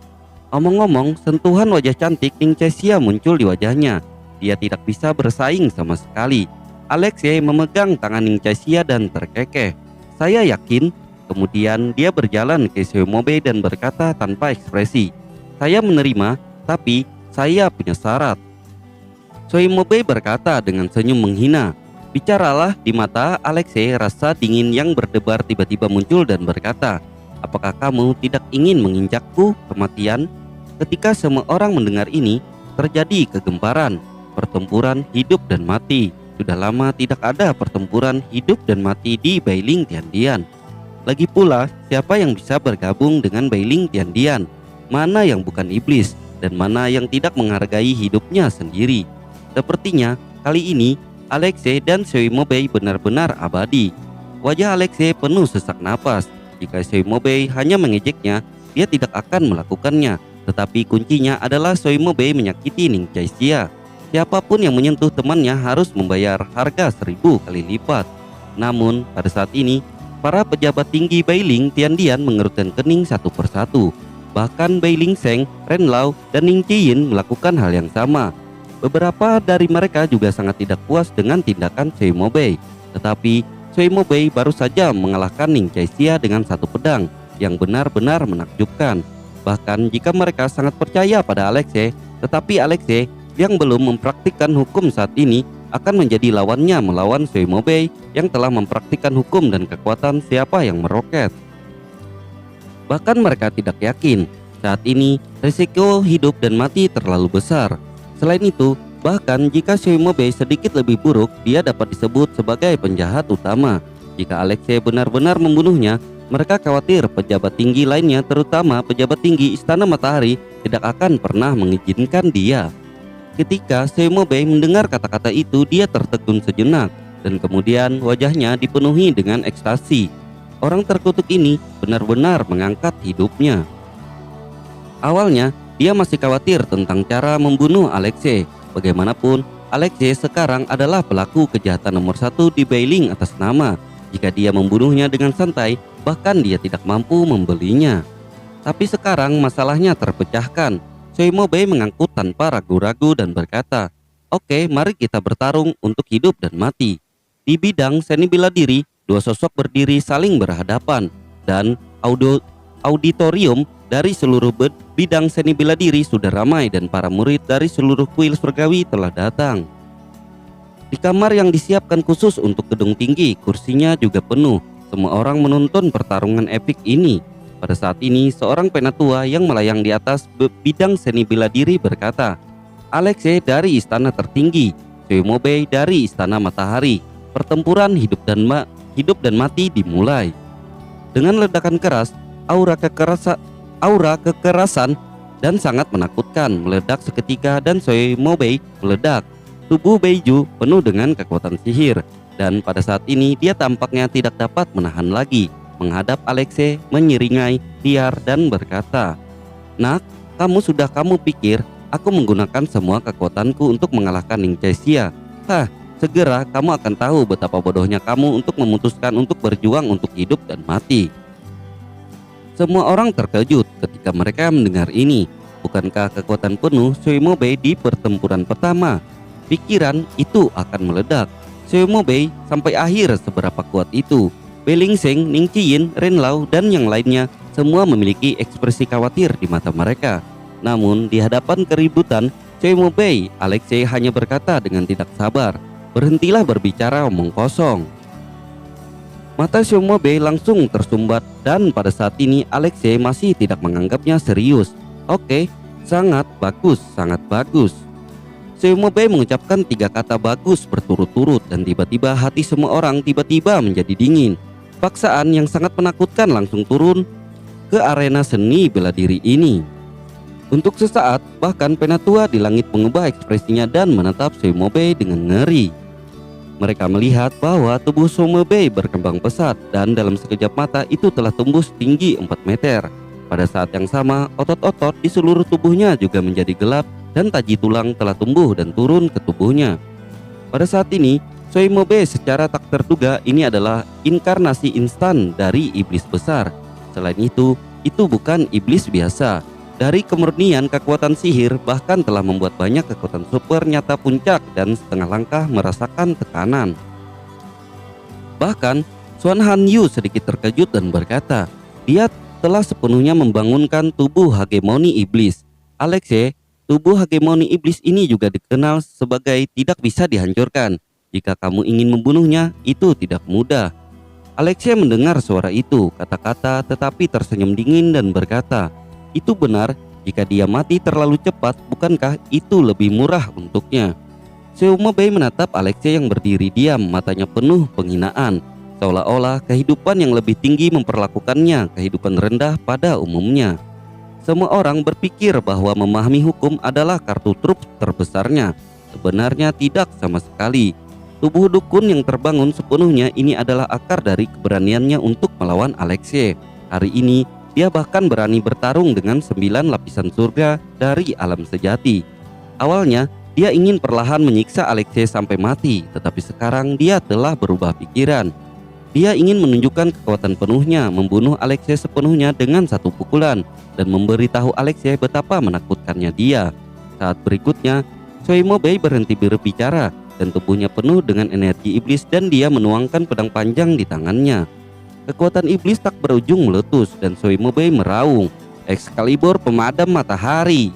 Omong-omong, sentuhan wajah cantik Ning Caixia muncul di wajahnya. Dia tidak bisa bersaing sama sekali. Alexei memegang tangan Ning Caixia dan terkekeh. "Saya yakin." Kemudian dia berjalan ke Sui Mobei dan berkata tanpa ekspresi, "Saya menerima, tapi saya punya syarat." Sui Mobei berkata dengan senyum menghina. "Bicaralah." Di mata Alexei rasa dingin yang berdebar tiba-tiba muncul dan berkata, "Apakah kamu tidak ingin menginjakku kematian?" Ketika semua orang mendengar ini, terjadi kegemparan. Pertempuran hidup dan mati. Sudah lama tidak ada pertempuran hidup dan mati di Bailing Tiandian. Lagi pula, siapa yang bisa bergabung dengan Bailing Tiandian? Mana yang bukan iblis dan mana yang tidak menghargai hidupnya sendiri? Sepertinya kali ini Alexei dan Sui Mobei benar-benar abadi. Wajah Alexei penuh sesak napas. Jika Sui Mobei hanya mengejeknya, dia tidak akan melakukannya. Tetapi kuncinya adalah Sui Mobei menyakiti Ning Caixia. Siapapun yang menyentuh temannya harus membayar harga 1000 kali lipat. Namun pada saat ini, para pejabat tinggi Bailing Tiandian mengerutkan kening satu persatu. Bahkan Bailing Sheng, Renlao, dan Ning Qiyin melakukan hal yang sama. Beberapa dari mereka juga sangat tidak puas dengan tindakan Sui Mobei. Tetapi Sui Mobei baru saja mengalahkan Ning Caixia dengan satu pedang yang benar-benar menakjubkan. Bahkan jika mereka sangat percaya pada Alexei, tetapi Alexei yang belum mempraktikkan hukum saat ini akan menjadi lawannya melawan Sui Mobei yang telah mempraktikkan hukum dan kekuatan siapa yang meroket. Bahkan mereka tidak yakin. Saat ini, risiko hidup dan mati terlalu besar. Selain itu, bahkan jika Shimobei sedikit lebih buruk, dia dapat disebut sebagai penjahat utama. Jika Alexei benar-benar membunuhnya, mereka khawatir pejabat tinggi lainnya, terutama pejabat tinggi Istana Matahari, tidak akan pernah mengizinkan dia. Ketika Shimobei mendengar kata-kata itu, dia tertegun sejenak, dan kemudian wajahnya dipenuhi dengan ekstasi. Orang terkutuk ini benar-benar mengangkat hidupnya. Awalnya, dia masih khawatir tentang cara membunuh Alexei. Bagaimanapun, Alexei sekarang adalah pelaku kejahatan nomor 1 di Beiling atas nama. Jika dia membunuhnya dengan santai, bahkan dia tidak mampu membelinya. Tapi sekarang masalahnya terpecahkan. Shimobei mengangguk tanpa ragu-ragu dan berkata, "Oke, mari kita bertarung untuk hidup dan mati." Di bidang seni bela diri, dua sosok berdiri saling berhadapan, dan auditorium dari seluruh bidang seni bela diri sudah ramai dan para murid dari seluruh kuil surgawi telah datang. Di kamar yang disiapkan khusus untuk gedung tinggi, kursinya juga penuh. Semua orang menonton pertarungan epik ini. Pada saat ini, seorang penatua yang melayang di atas bidang seni bela diri berkata, "Alexei dari istana tertinggi, Shimobei dari istana matahari. Pertempuran hidup dan mati dimulai." Dengan ledakan keras, aura kekerasan dan sangat menakutkan meledak seketika, dan Shimobei meledak. Tubuh Beiju penuh dengan kekuatan sihir, dan pada saat ini dia tampaknya tidak dapat menahan lagi. Menghadap Alexei, menyeringai, liar, dan berkata, "Nak, kamu pikir aku menggunakan semua kekuatanku untuk mengalahkan Ning Caixia? Hah, segera kamu akan tahu betapa bodohnya kamu untuk memutuskan untuk berjuang untuk hidup dan mati." Semua orang terkejut ketika mereka mendengar ini. Bukankah kekuatan penuh Shimobei di pertempuran pertama? Pikiran itu akan meledak. Shimobei sampai akhir seberapa kuat itu? Beiling Sheng, Ning Qiyin, Renlau, dan yang lainnya semua memiliki ekspresi khawatir di mata mereka. Namun di hadapan keributan Shimobei, Alexei hanya berkata dengan tidak sabar, "Berhentilah berbicara omong kosong." Mata Shimobei langsung tersumbat, dan pada saat ini Alexei masih tidak menganggapnya serius. "Oke, sangat bagus, sangat bagus." Shimobei mengucapkan 3 kata bagus berturut-turut, dan tiba-tiba hati semua orang tiba-tiba menjadi dingin. Paksaan yang sangat menakutkan langsung turun ke arena seni bela diri ini. Untuk sesaat, bahkan penatua di langit mengubah ekspresinya dan menatap Shimobei dengan ngeri. Mereka melihat bahwa tubuh Shimobei berkembang pesat, dan dalam sekejap mata itu telah tumbuh setinggi 4 meter. Pada saat yang sama, otot-otot di seluruh tubuhnya juga menjadi gelap, dan taji tulang telah tumbuh dan turun ke tubuhnya. Pada saat ini, Shimobei secara tak terduga ini adalah inkarnasi instan dari iblis besar. Selain itu bukan iblis biasa. Dari kemurnian kekuatan sihir bahkan telah membuat banyak kekuatan super nyata puncak dan setengah langkah merasakan tekanan. Bahkan Xuan Hanyu sedikit terkejut dan berkata, dia telah sepenuhnya membangunkan tubuh hegemoni iblis. Alexei, tubuh hegemoni iblis ini juga dikenal sebagai tidak bisa dihancurkan. Jika kamu ingin membunuhnya, itu tidak mudah. Alexei mendengar suara itu, kata-kata, tetapi tersenyum dingin dan berkata, "Itu benar, jika dia mati terlalu cepat, bukankah itu lebih murah untuknya?" Shimobei menatap Alexei yang berdiri diam, matanya penuh penghinaan, seolah-olah kehidupan yang lebih tinggi memperlakukannya kehidupan rendah pada umumnya. Semua orang berpikir bahwa memahami hukum adalah kartu truf terbesarnya. Sebenarnya tidak sama sekali. Tubuh dukun yang terbangun sepenuhnya ini adalah akar dari keberaniannya untuk melawan Alexei. Hari ini dia bahkan berani bertarung dengan 9 lapisan surga dari alam sejati. Awalnya dia ingin perlahan menyiksa Alexei sampai mati, tetapi sekarang dia telah berubah pikiran. Dia ingin menunjukkan kekuatan penuhnya, membunuh Alexei sepenuhnya dengan satu pukulan, dan memberitahu Alexei betapa menakutkannya dia. Saat berikutnya, Shimobei berhenti berbicara, dan tubuhnya penuh dengan energi iblis, dan dia menuangkan pedang panjang di tangannya. Kekuatan iblis tak berujung meletus, dan Shimobei meraung, "Excalibur pemadam matahari."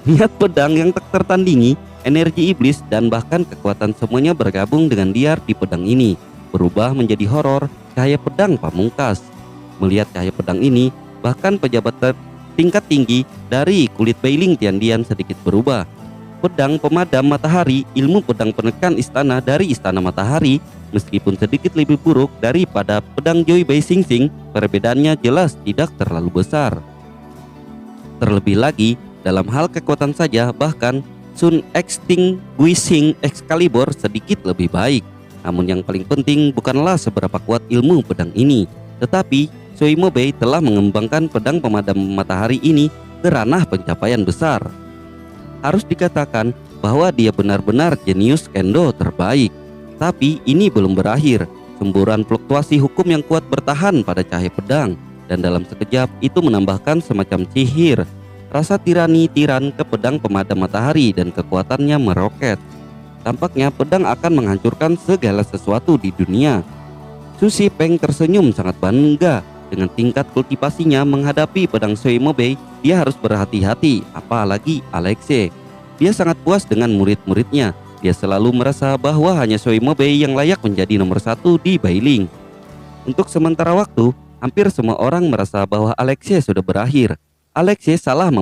Niat pedang yang tak tertandingi, energi iblis, dan bahkan kekuatan semuanya bergabung dengan liar di pedang ini, berubah menjadi horor, cahaya pedang pamungkas. Melihat cahaya pedang ini, Bahkan pejabat tingkat tinggi dari kulit Bailing Tiandian sedikit berubah. Pedang pemadam matahari, ilmu pedang penekan istana dari Istana Matahari, meskipun sedikit lebih buruk daripada pedang Joy Bei Xing Xing, perbedaannya jelas tidak terlalu besar. Terlebih lagi, dalam hal kekuatan saja, bahkan Sun Extinguishing Excalibur sedikit lebih baik. Namun yang paling penting bukanlah seberapa kuat ilmu pedang ini, tetapi Sui Mo Bei telah mengembangkan pedang pemadam matahari ini ke ranah pencapaian besar. Harus dikatakan bahwa dia benar-benar jenius kendo terbaik. Tapi ini belum berakhir. Semburan fluktuasi hukum yang kuat bertahan pada cahaya pedang, dan dalam sekejap itu menambahkan semacam sihir. Rasa tirani tiran ke pedang pemadam matahari dan kekuatannya meroket. Tampaknya pedang akan menghancurkan segala sesuatu di dunia. Su Shipeng tersenyum sangat bangga. Dengan tingkat kultivasinya menghadapi pedang Sui Mo Bei, dia harus berhati-hati, apalagi Alexe. Dia sangat puas dengan murid-muridnya. Dia selalu merasa bahwa hanya Sui Mo Bei yang layak menjadi nomor 1 di Bailing. Untuk sementara waktu, hampir semua orang merasa bahwa Alexe sudah berakhir. Alexe salah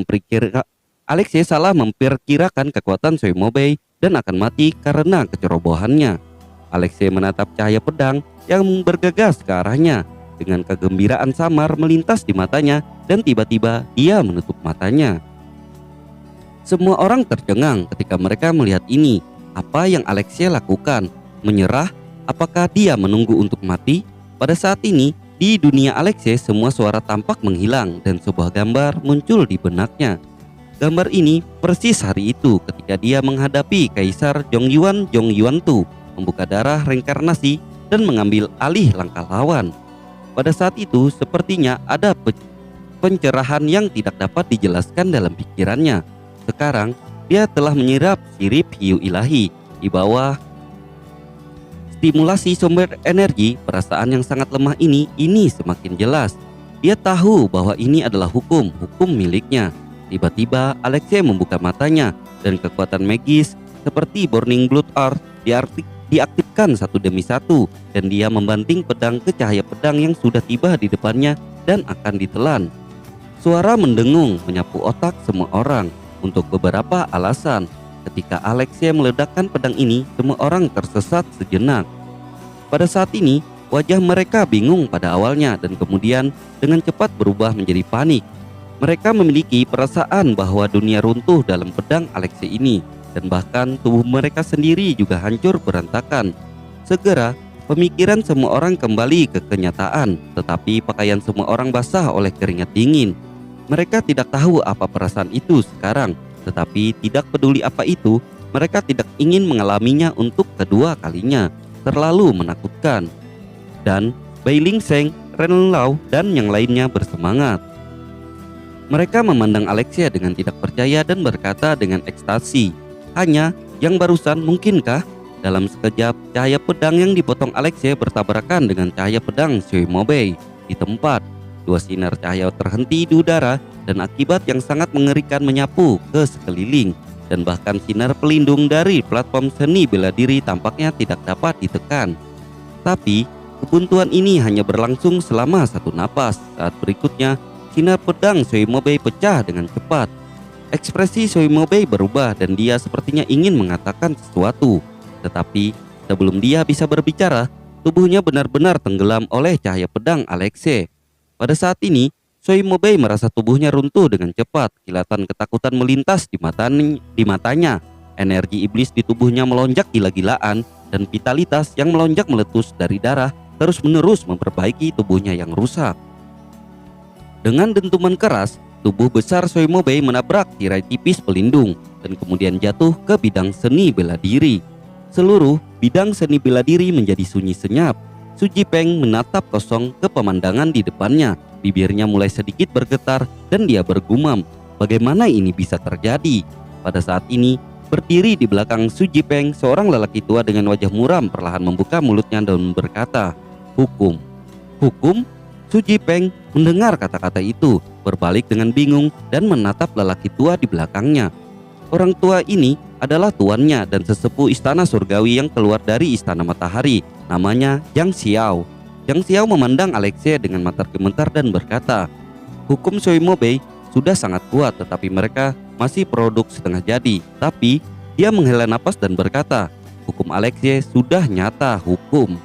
memperkirakan kekuatan Sui Mo Bei dan akan mati karena kecerobohannya. Alexe menatap cahaya pedang yang bergegas ke arahnya. Dengan kegembiraan samar melintas di matanya dan tiba-tiba dia menutup matanya. Semua orang tercengang ketika mereka melihat ini. Apa yang Alexe lakukan? Menyerah? Apakah dia menunggu untuk mati? Pada saat ini, di dunia Alexe semua suara tampak menghilang dan sebuah gambar muncul di benaknya. Gambar ini persis hari itu ketika dia menghadapi Kaisar Zhongyuan Tu, membuka darah reinkarnasi dan mengambil alih langkah lawan. Pada saat itu sepertinya ada pencerahan yang tidak dapat dijelaskan dalam pikirannya. Sekarang dia telah menyerap sirip hiu ilahi. Di bawah stimulasi sumber energi, perasaan yang sangat lemah ini semakin jelas. Dia tahu bahwa ini adalah hukum miliknya. Tiba-tiba Alexe membuka matanya dan kekuatan magis seperti Burning Blood Earth diaktifkan satu demi satu, dan dia membanting pedang ke cahaya pedang yang sudah tiba di depannya dan akan ditelan. Suara mendengung menyapu otak semua orang untuk beberapa alasan. Ketika Alexe meledakkan pedang ini, semua orang tersesat sejenak. Pada saat ini, wajah mereka bingung pada awalnya dan kemudian dengan cepat berubah menjadi panik. Mereka memiliki perasaan bahwa dunia runtuh dalam pedang Alexe ini. Dan bahkan tubuh mereka sendiri juga hancur berantakan. Segera, pemikiran semua orang kembali ke kenyataan, tetapi pakaian semua orang basah oleh keringat dingin. Mereka tidak tahu apa perasaan itu sekarang, tetapi tidak peduli apa itu, mereka tidak ingin mengalaminya untuk kedua kalinya. Terlalu menakutkan. Dan Bailing Sheng, Ren Lao, dan yang lainnya bersemangat. Mereka memandang Alexe dengan tidak percaya dan berkata dengan ekstasi, "Hanya yang barusan mungkinkah?" Dalam sekejap, cahaya pedang yang dipotong Alexe bertabrakan dengan cahaya pedang Sui Mo Bei di tempat. Dua sinar cahaya terhenti di udara dan akibat yang sangat mengerikan menyapu ke sekeliling. Dan bahkan sinar pelindung dari platform seni bela diri tampaknya tidak dapat ditekan. Tapi kebuntuan ini hanya berlangsung selama satu napas. Saat berikutnya, sinar pedang Sui Mo Bei pecah dengan cepat. Ekspresi Sui Mo Bei berubah dan dia sepertinya ingin mengatakan sesuatu. Tetapi sebelum dia bisa berbicara, tubuhnya benar-benar tenggelam oleh cahaya pedang Alexe. Pada saat ini, Sui Mo Bei merasa tubuhnya runtuh dengan cepat. Kilatan ketakutan melintas di matanya. Energi iblis di tubuhnya melonjak gila-gilaan dan vitalitas yang melonjak meletus dari darah terus-menerus memperbaiki tubuhnya yang rusak. Dengan dentuman keras, tubuh besar Sui Mo Bei menabrak tirai tipis pelindung dan kemudian jatuh ke bidang seni bela diri. Seluruh bidang seni bela diri menjadi sunyi senyap. Su Shipeng menatap kosong ke pemandangan di depannya. Bibirnya mulai sedikit bergetar dan dia bergumam, bagaimana ini bisa terjadi? Pada saat ini, berdiri di belakang Su Shipeng, seorang lelaki tua dengan wajah muram perlahan membuka mulutnya dan berkata, "Hukum." "Hukum?" Su Shipeng mendengar kata-kata itu, berbalik dengan bingung dan menatap lelaki tua di belakangnya. Orang tua ini adalah tuannya dan sesepuh istana surgawi yang keluar dari Istana Matahari. Namanya Zhang Xiao. Zhang Xiao memandang Alexe dengan mata gemetar dan berkata, Hukum Soimobei sudah sangat kuat, tetapi mereka masih produk setengah jadi. Tapi dia menghela napas dan berkata, hukum Alexei sudah nyata hukum.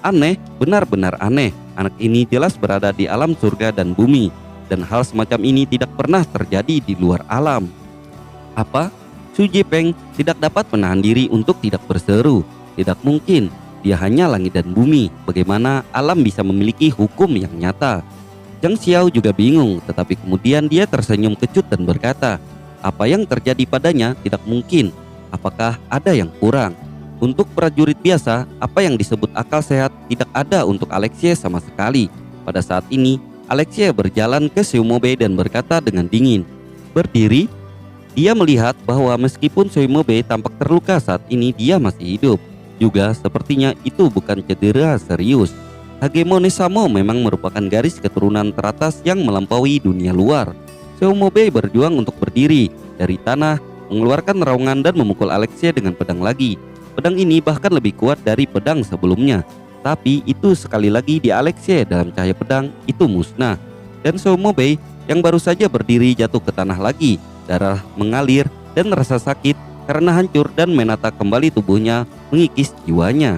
Aneh, benar-benar aneh. Anak ini jelas berada di alam surga dan bumi, dan hal semacam ini tidak pernah terjadi di luar alam. Apa? Xu Jipeng tidak dapat menahan diri untuk tidak berseru. Tidak mungkin, dia hanya langit dan bumi. Bagaimana alam bisa memiliki hukum yang nyata? Zhang Xiao juga bingung, tetapi kemudian dia tersenyum kecut dan berkata, apa yang terjadi padanya tidak mungkin. Apakah ada yang kurang? Untuk prajurit biasa, apa yang disebut akal sehat tidak ada untuk Alexei sama sekali. Pada saat ini, Alexei berjalan ke Soimobei dan berkata dengan dingin, berdiri. Dia melihat bahwa meskipun Soimobei tampak terluka saat ini, dia masih hidup. Juga sepertinya itu bukan cedera serius. Hegemoni Samo memang merupakan garis keturunan teratas yang melampaui dunia luar. Soimobei berjuang untuk berdiri dari tanah, mengeluarkan raungan dan memukul Alexei dengan pedang lagi. Pedang ini bahkan lebih kuat dari pedang sebelumnya. Tapi itu sekali lagi di Alexei dalam cahaya pedang itu musnah. Dan Soimobei yang baru saja berdiri jatuh ke tanah lagi. Darah mengalir dan rasa sakit karena hancur dan menata kembali tubuhnya mengikis jiwanya.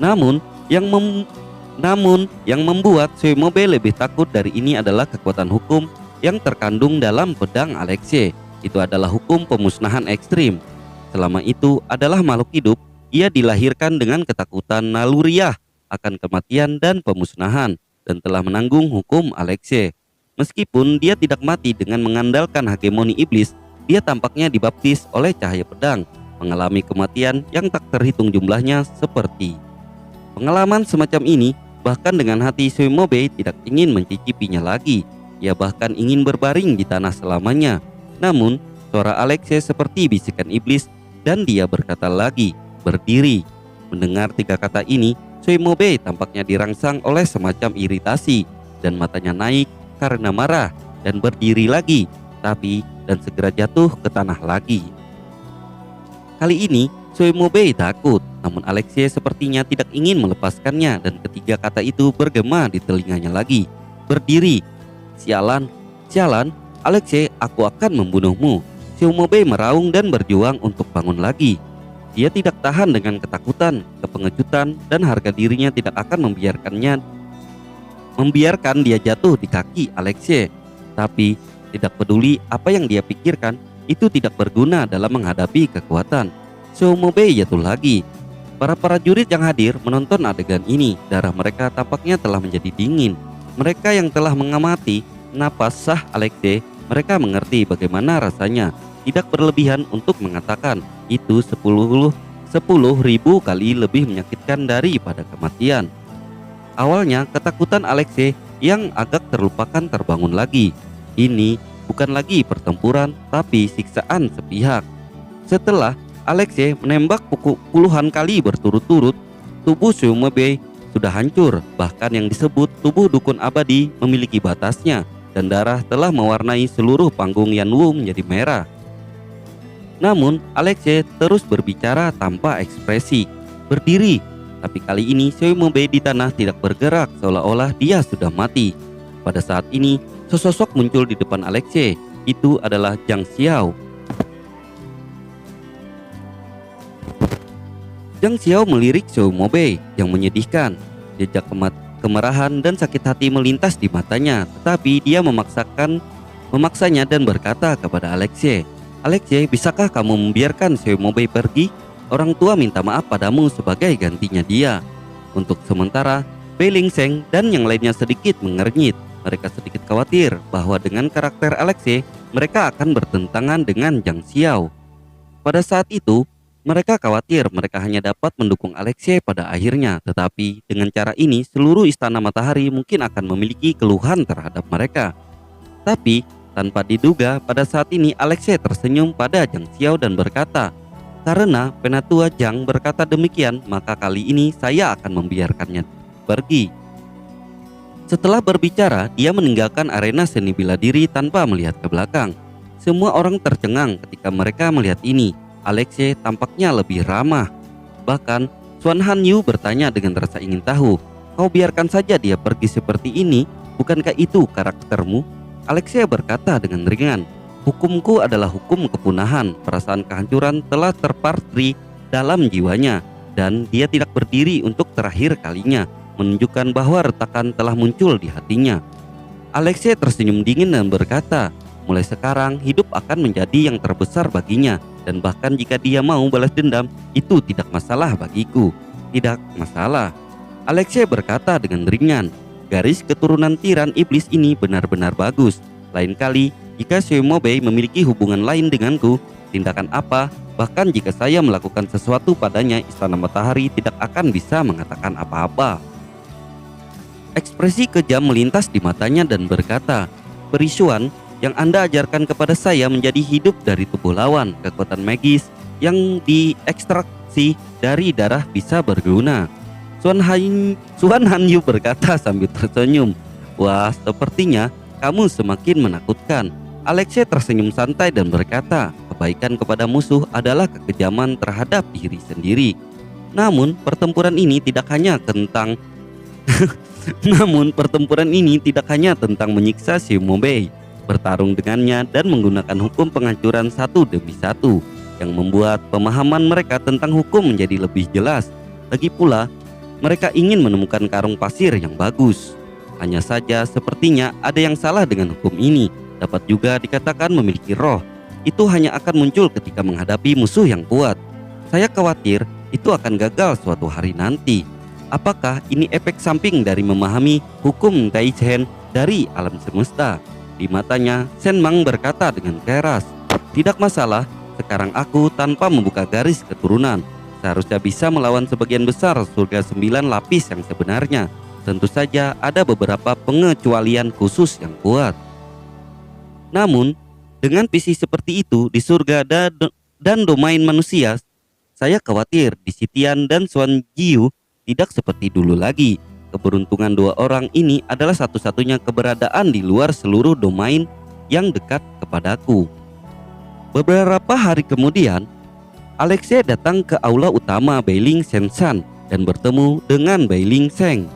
Namun yang membuat Soimobei lebih takut dari ini adalah kekuatan hukum yang terkandung dalam pedang Alexei. Itu adalah hukum pemusnahan ekstrim. Selama itu adalah makhluk hidup, ia dilahirkan dengan ketakutan naluriah akan kematian dan pemusnahan dan telah menanggung hukum Alexei. Meskipun dia tidak mati dengan mengandalkan hegemoni iblis, dia tampaknya dibaptis oleh cahaya pedang, mengalami kematian yang tak terhitung jumlahnya seperti. Pengalaman semacam ini, bahkan dengan hati Soimobei tidak ingin mencicipinya lagi. Ia bahkan ingin berbaring di tanah selamanya. Namun, suara Alexei seperti bisikan iblis dan dia berkata lagi, berdiri. Mendengar 3 kata ini, Soimobei tampaknya dirangsang oleh semacam iritasi dan matanya naik karena marah dan berdiri lagi, dan segera jatuh ke tanah lagi. Kali ini, Soimobei takut, namun Alexei sepertinya tidak ingin melepaskannya dan ketiga kata itu bergema di telinganya lagi. Berdiri. Sialan, sialan, Alexei, aku akan membunuhmu. Soimobei meraung dan berjuang untuk bangun lagi. Dia tidak tahan dengan ketakutan, kepengejutan, dan harga dirinya tidak akan membiarkan dia jatuh di kaki Alexei. Tapi tidak peduli apa yang dia pikirkan, itu tidak berguna dalam menghadapi kekuatan. Soimobei jatuh lagi. Para prajurit yang hadir menonton adegan ini. Darah mereka tampaknya telah menjadi dingin. Mereka yang telah mengamati napas sah Alexei, mereka mengerti bagaimana rasanya. Tidak berlebihan untuk mengatakan itu 10.000 kali lebih menyakitkan daripada kematian. Awalnya ketakutan Alexei yang agak terlupakan terbangun lagi. Ini bukan lagi pertempuran, tapi siksaan sepihak. Setelah Alexei menembak puluhan kali berturut-turut, tubuh Soimobei sudah hancur. Bahkan yang disebut tubuh dukun abadi memiliki batasnya, dan darah telah mewarnai seluruh panggung Yanwu menjadi merah. Namun Alexei terus berbicara tanpa ekspresi. Berdiri. Tapi kali ini Soimobei di tanah tidak bergerak, seolah-olah dia sudah mati. Pada saat ini sesosok muncul di depan Alexei. Itu adalah Zhang Xiao. Zhang Xiao melirik Soimobei yang menyedihkan. Jejak kemarahan dan sakit hati melintas di matanya, tetapi dia memaksanya dan berkata kepada Alexei, Alexei, bisakah kamu membiarkan Soimobei pergi? Orang tua minta maaf padamu sebagai gantinya dia. Untuk sementara, Bei Lingsheng dan yang lainnya sedikit mengernyit. Mereka sedikit khawatir bahwa dengan karakter Alexei, mereka akan bertentangan dengan Zhang Xiao. Pada saat itu, mereka khawatir mereka hanya dapat mendukung Alexei pada akhirnya. Tetapi dengan cara ini, seluruh istana matahari mungkin akan memiliki keluhan terhadap mereka. Tapi tanpa diduga, pada saat ini Alexei tersenyum pada Zhang Xiao dan berkata, karena penatua Zhang berkata demikian, maka kali ini saya akan membiarkannya pergi. Setelah berbicara, dia meninggalkan arena seni bela diri tanpa melihat ke belakang. Semua orang tercengang ketika mereka melihat ini. Alexei tampaknya lebih ramah. Bahkan Xuan Han Yu bertanya dengan rasa ingin tahu, kau biarkan saja dia pergi seperti ini? Bukankah itu karaktermu? Alexia berkata dengan ringan. Hukumku adalah hukum kepunahan. Perasaan kehancuran telah terpatri dalam jiwanya, dan dia tidak berdiri untuk terakhir kalinya, menunjukkan bahwa retakan telah muncul di hatinya. Alexia tersenyum dingin dan berkata, mulai sekarang hidup akan menjadi yang terbesar baginya, dan bahkan jika dia mau balas dendam, itu tidak masalah bagiku. Tidak masalah. Alexia berkata dengan ringan. Garis keturunan tiran iblis ini benar-benar bagus. Lain kali, jika Shimobe memiliki hubungan lain denganku, tindakan apa, bahkan jika saya melakukan sesuatu padanya, Istana Matahari tidak akan bisa mengatakan apa-apa. Ekspresi kejam melintas di matanya dan berkata, perisuan yang Anda ajarkan kepada saya menjadi hidup dari tubuh lawan. Kekuatan magis yang diekstraksi dari darah bisa berguna. Suan Hanyu berkata sambil tersenyum. Wah, sepertinya kamu semakin menakutkan. Alexia tersenyum santai dan berkata, kebaikan kepada musuh adalah kekejaman terhadap diri sendiri. Namun pertempuran ini tidak hanya tentang menyiksa Shimobe, bertarung dengannya dan menggunakan hukum penghancuran satu demi satu, yang membuat pemahaman mereka tentang hukum menjadi lebih jelas. Lagi pula, mereka ingin menemukan karung pasir yang bagus. Hanya saja sepertinya ada yang salah dengan hukum ini. Dapat juga dikatakan memiliki roh. Itu hanya akan muncul ketika menghadapi musuh yang kuat. Saya khawatir itu akan gagal suatu hari nanti. Apakah ini efek samping dari memahami hukum Taichen dari alam semesta? Di matanya, Shenmang berkata dengan keras, tidak masalah, sekarang aku tanpa membuka garis keturunan seharusnya bisa melawan sebagian besar surga 9 lapis yang sebenarnya. Tentu saja ada beberapa pengecualian khusus yang kuat. Namun, dengan visi seperti itu di surga dan domain manusia, saya khawatir di Sitian dan Suan Jiu tidak seperti dulu lagi. Keberuntungan dua orang ini adalah satu-satunya keberadaan di luar seluruh domain yang dekat kepadaku. Beberapa hari kemudian, Alexia datang ke aula utama Bailing Sensan dan bertemu dengan Bailing Seng.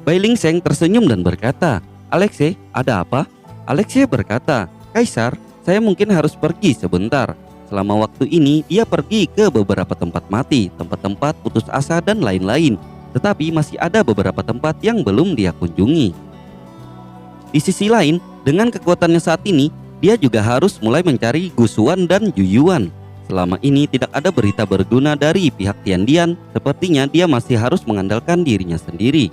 Bailing Seng tersenyum dan berkata, Alexia, ada apa? Alexia berkata, Kaisar, saya mungkin harus pergi sebentar. Selama waktu ini dia pergi ke beberapa tempat mati, tempat-tempat putus asa dan lain-lain. Tetapi masih ada beberapa tempat yang belum dia kunjungi. Di sisi lain, dengan kekuatannya saat ini, dia juga harus mulai mencari Gusuan dan Juyuan. Selama ini tidak ada berita berguna dari pihak Tiandian, sepertinya dia masih harus mengandalkan dirinya sendiri.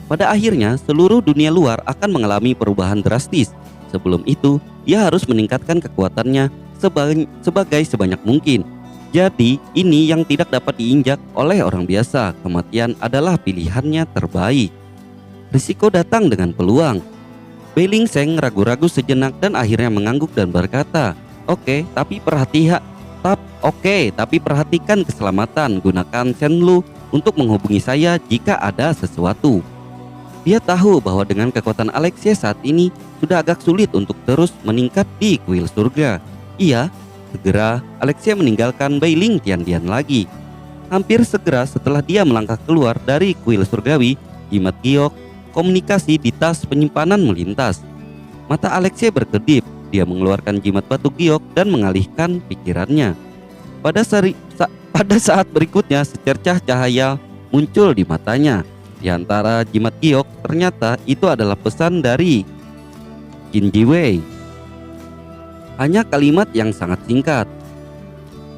Pada akhirnya, seluruh dunia luar akan mengalami perubahan drastis. Sebelum itu, dia harus meningkatkan kekuatannya sebagai sebanyak mungkin. Jadi, ini yang tidak dapat diinjak oleh orang biasa. Kematian adalah pilihannya terbaik. Risiko datang dengan peluang. Bailing Seng ragu-ragu sejenak dan akhirnya mengangguk dan berkata, Oke, tapi perhatikan keselamatan. Gunakan Shenlu untuk menghubungi saya jika ada sesuatu. Dia tahu bahwa dengan kekuatan Alexia saat ini sudah agak sulit untuk terus meningkat di kuil surga. Segera Alexia meninggalkan Bailing Tiandian lagi. Hampir segera setelah dia melangkah keluar dari kuil surgawi, jimat giok komunikasi di tas penyimpanan melintas. Mata Alexia berkedip. Dia mengeluarkan jimat batu giok dan mengalihkan pikirannya. Pada saat berikutnya, secercah cahaya muncul di matanya. Di antara jimat giok, ternyata itu adalah pesan dari Qin Jiwei. Hanya kalimat yang sangat singkat.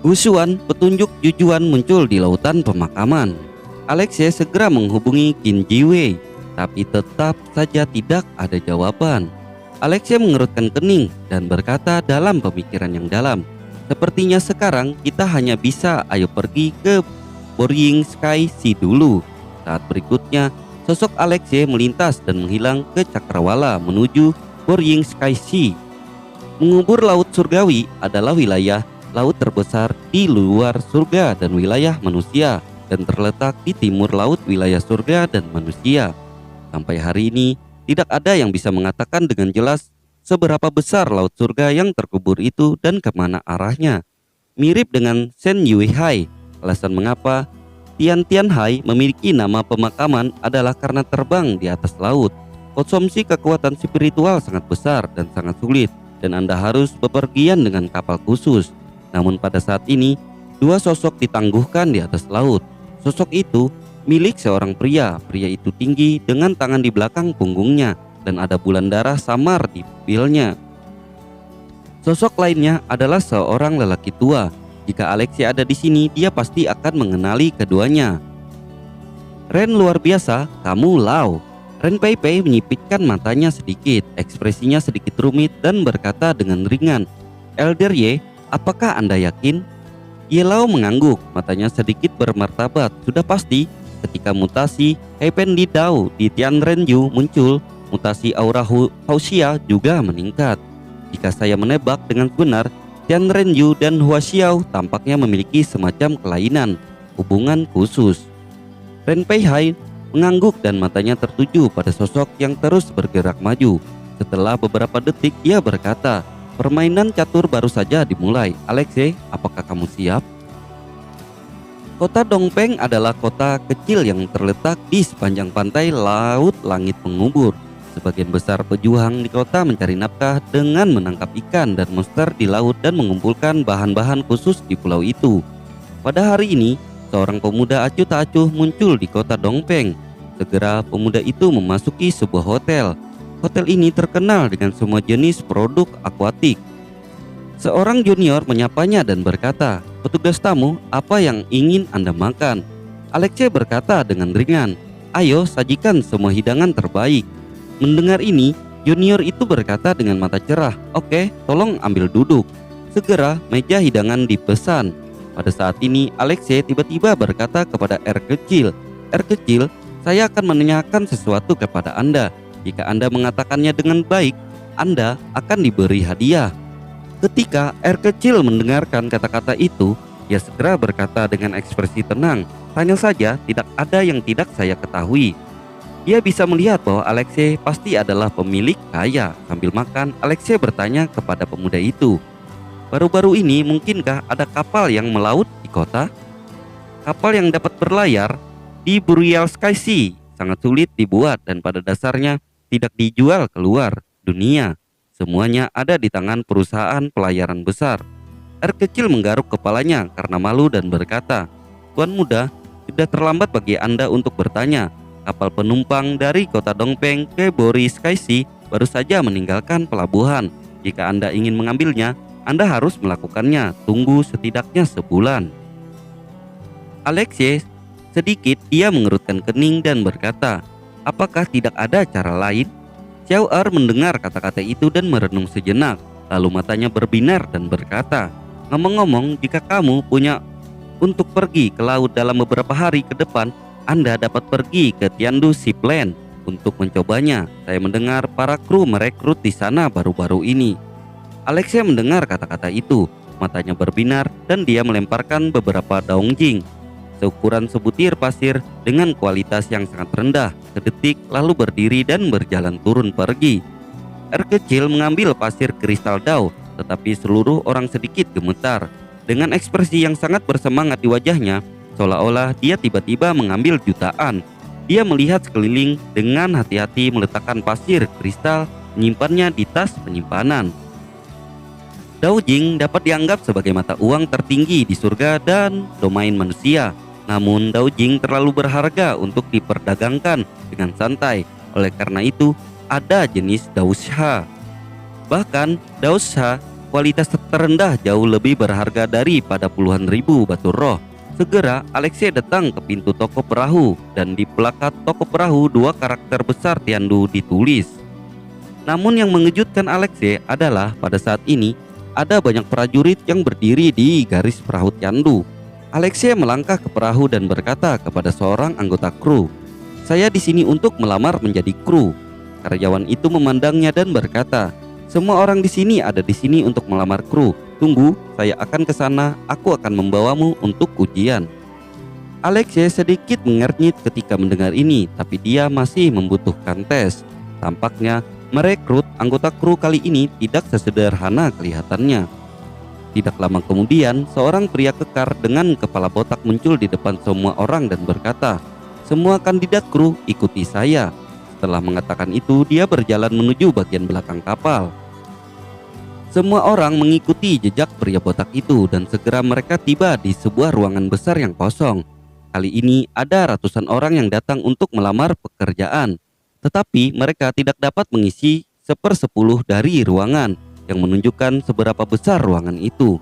Gusuan, petunjuk Jujuan muncul di lautan pemakaman. Alexia segera menghubungi Qin Jiwei, tapi tetap saja tidak ada jawaban. Alexia mengerutkan kening dan berkata dalam pemikiran yang dalam, sepertinya sekarang kita hanya bisa pergi ke Borying Sky Sea dulu. Saat berikutnya, sosok Alexia melintas dan menghilang ke cakrawala menuju Borying Sky Sea. Mengubur laut surgawi adalah wilayah laut terbesar di luar surga dan wilayah manusia, dan terletak di timur laut wilayah surga dan manusia. Sampai hari ini, tidak ada yang bisa mengatakan dengan jelas seberapa besar laut surga yang terkubur itu dan kemana arahnya. Mirip dengan Shen Yuihai, alasan mengapa Tiantianhai memiliki nama pemakaman adalah karena terbang di atas laut. Konsumsi kekuatan spiritual sangat besar dan sangat sulit, dan Anda harus bepergian dengan kapal khusus. Namun pada saat ini, dua sosok ditangguhkan di atas laut. Sosok itu milik seorang pria. Pria itu tinggi dengan tangan di belakang punggungnya, dan ada bulan darah samar di pupilnya. Sosok lainnya adalah seorang lelaki tua. Jika Alexei ada di sini, dia pasti akan mengenali keduanya. Ren luar biasa, kamu Lau. Ren Pei Pei menyipitkan matanya sedikit, ekspresinya sedikit rumit dan berkata dengan ringan, Elder Ye, apakah Anda yakin? Ye Lau mengangguk, matanya sedikit bermartabat. Sudah pasti, ketika mutasi Heipen Li Dao di Tianrenyu muncul, mutasi aura Huaxia juga meningkat. Jika saya menebak dengan benar, Tianrenyu dan Huaxiao tampaknya memiliki semacam kelainan, hubungan khusus. Ren Pei Hai mengangguk dan matanya tertuju pada sosok yang terus bergerak maju. Setelah beberapa detik, ia berkata, permainan catur baru saja dimulai. Alexei, apakah kamu siap? Kota Dongpeng adalah kota kecil yang terletak di sepanjang pantai laut langit mengubur. Sebagian besar pejuang di kota mencari nafkah dengan menangkap ikan dan monster di laut dan mengumpulkan bahan-bahan khusus di pulau itu. Pada hari ini, seorang pemuda acuh tak acuh muncul di kota Dongpeng. Segera pemuda itu memasuki sebuah hotel. Hotel ini terkenal dengan semua jenis produk akuatik. Seorang junior menyapanya dan berkata, petugas tamu, apa yang ingin Anda makan? Alexei berkata dengan ringan, ayo sajikan semua hidangan terbaik. Mendengar ini, junior itu berkata dengan mata cerah, oke, tolong ambil duduk. Segera meja hidangan dipesan. Pada saat ini, Alexei tiba-tiba berkata kepada R kecil, R kecil, saya akan menanyakan sesuatu kepada Anda. Jika Anda mengatakannya dengan baik, Anda akan diberi hadiah. Ketika R kecil mendengarkan kata-kata itu, ia segera berkata dengan ekspresi tenang, tanya saja, tidak ada yang tidak saya ketahui. Dia bisa melihat bahwa Alexei pasti adalah pemilik kaya. Sambil makan, Alexei bertanya kepada pemuda itu, baru-baru ini mungkinkah ada kapal yang melaut di kota? Kapal yang dapat berlayar di Burial Sky Sea sangat sulit dibuat dan pada dasarnya tidak dijual keluar dunia. Semuanya ada di tangan perusahaan pelayaran besar. R kecil menggaruk kepalanya karena malu dan berkata, Tuan muda, sudah terlambat bagi Anda untuk bertanya. Kapal penumpang dari kota Dongpeng ke Burial Sky Sea baru saja meninggalkan pelabuhan. Jika Anda ingin mengambilnya, Anda harus melakukannya, tunggu setidaknya sebulan. Alexei sedikit dia mengerutkan kening dan berkata, apakah tidak ada cara lain? Xiao Er mendengar kata-kata itu dan merenung sejenak, lalu matanya berbinar dan berkata, ngomong-ngomong, jika kamu punya untuk pergi ke laut dalam beberapa hari ke depan, Anda dapat pergi ke Tiandu Shipland untuk mencobanya. Saya mendengar para kru merekrut di sana baru-baru ini. Alexei mendengar kata-kata itu, matanya berbinar dan dia melemparkan beberapa daungjing seukuran sebutir pasir dengan kualitas yang sangat rendah ke detik, lalu berdiri dan berjalan turun pergi. R kecil mengambil pasir kristal Dao, tetapi seluruh orang sedikit gemetar. Dengan ekspresi yang sangat bersemangat di wajahnya, seolah-olah dia tiba-tiba mengambil jutaan. Dia melihat sekeliling dengan hati-hati meletakkan pasir kristal, menyimpannya di tas penyimpanan. Daojing dapat dianggap sebagai mata uang tertinggi di surga dan domain manusia. Namun daojing terlalu berharga untuk diperdagangkan dengan santai. Oleh karena itu, ada jenis daosha. Bahkan daosha kualitas terendah jauh lebih berharga daripada puluhan ribu batu roh. Segera Alexei datang ke pintu toko perahu dan di plakat toko perahu dua karakter besar Tiandu ditulis. Namun yang mengejutkan Alexei adalah pada saat ini ada banyak prajurit yang berdiri di garis perahu Tiandu. Alexei melangkah ke perahu dan berkata kepada seorang anggota kru, "Saya di sini untuk melamar menjadi kru." Karyawan itu memandangnya dan berkata, "Semua orang di sini ada di sini untuk melamar kru. Tunggu, saya akan ke sana. Aku akan membawamu untuk ujian." Alexei sedikit mengernyit ketika mendengar ini, tapi dia masih membutuhkan tes. Tampaknya merekrut anggota kru kali ini tidak sesederhana kelihatannya. Tidak lama kemudian, seorang pria kekar dengan kepala botak muncul di depan semua orang dan berkata, "Semua kandidat kru ikuti saya." Setelah mengatakan itu, dia berjalan menuju bagian belakang kapal. Semua orang mengikuti jejak pria botak itu dan segera mereka tiba di sebuah ruangan besar yang kosong. Kali ini ada ratusan orang yang datang untuk melamar pekerjaan, tetapi mereka tidak dapat mengisi 1/10 dari ruangan, yang menunjukkan seberapa besar ruangan itu.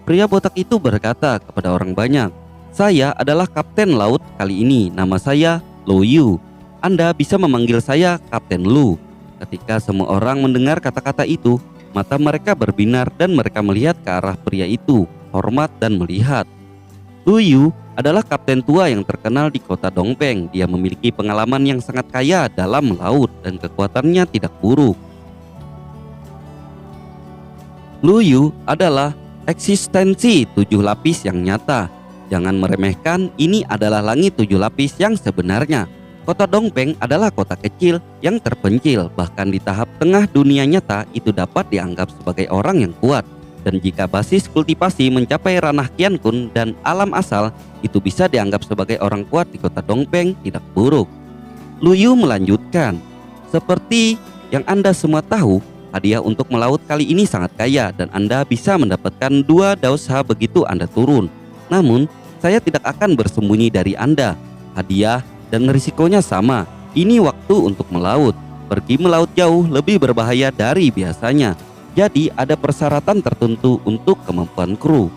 Pria botak itu berkata kepada orang banyak, "Saya adalah kapten laut kali ini, nama saya Lu Yu. Anda bisa memanggil saya Kapten Lu." Ketika semua orang mendengar kata-kata itu, mata mereka berbinar dan mereka melihat ke arah pria itu, hormat dan melihat. Lu Yu adalah kapten tua yang terkenal di kota Dongpeng. Dia memiliki pengalaman yang sangat kaya dalam laut dan kekuatannya tidak buruk. Lu Yu adalah eksistensi 7 lapis yang nyata. Jangan meremehkan, ini adalah langit 7 lapis yang sebenarnya. Kota Dongpeng adalah kota kecil yang terpencil, bahkan di tahap tengah dunia nyata itu dapat dianggap sebagai orang yang kuat. Dan jika basis kultivasi mencapai ranah Qiankun dan alam asal, itu bisa dianggap sebagai orang kuat di kota Dongpeng tidak buruk. Lu Yu melanjutkan, "Seperti yang Anda semua tahu, hadiah untuk melaut kali ini sangat kaya dan Anda bisa mendapatkan 2 dausha begitu Anda turun. Namun, saya tidak akan bersembunyi dari Anda. Hadiah dan risikonya sama. Ini waktu untuk melaut. Pergi melaut jauh lebih berbahaya dari biasanya. Jadi ada persyaratan tertentu untuk kemampuan kru."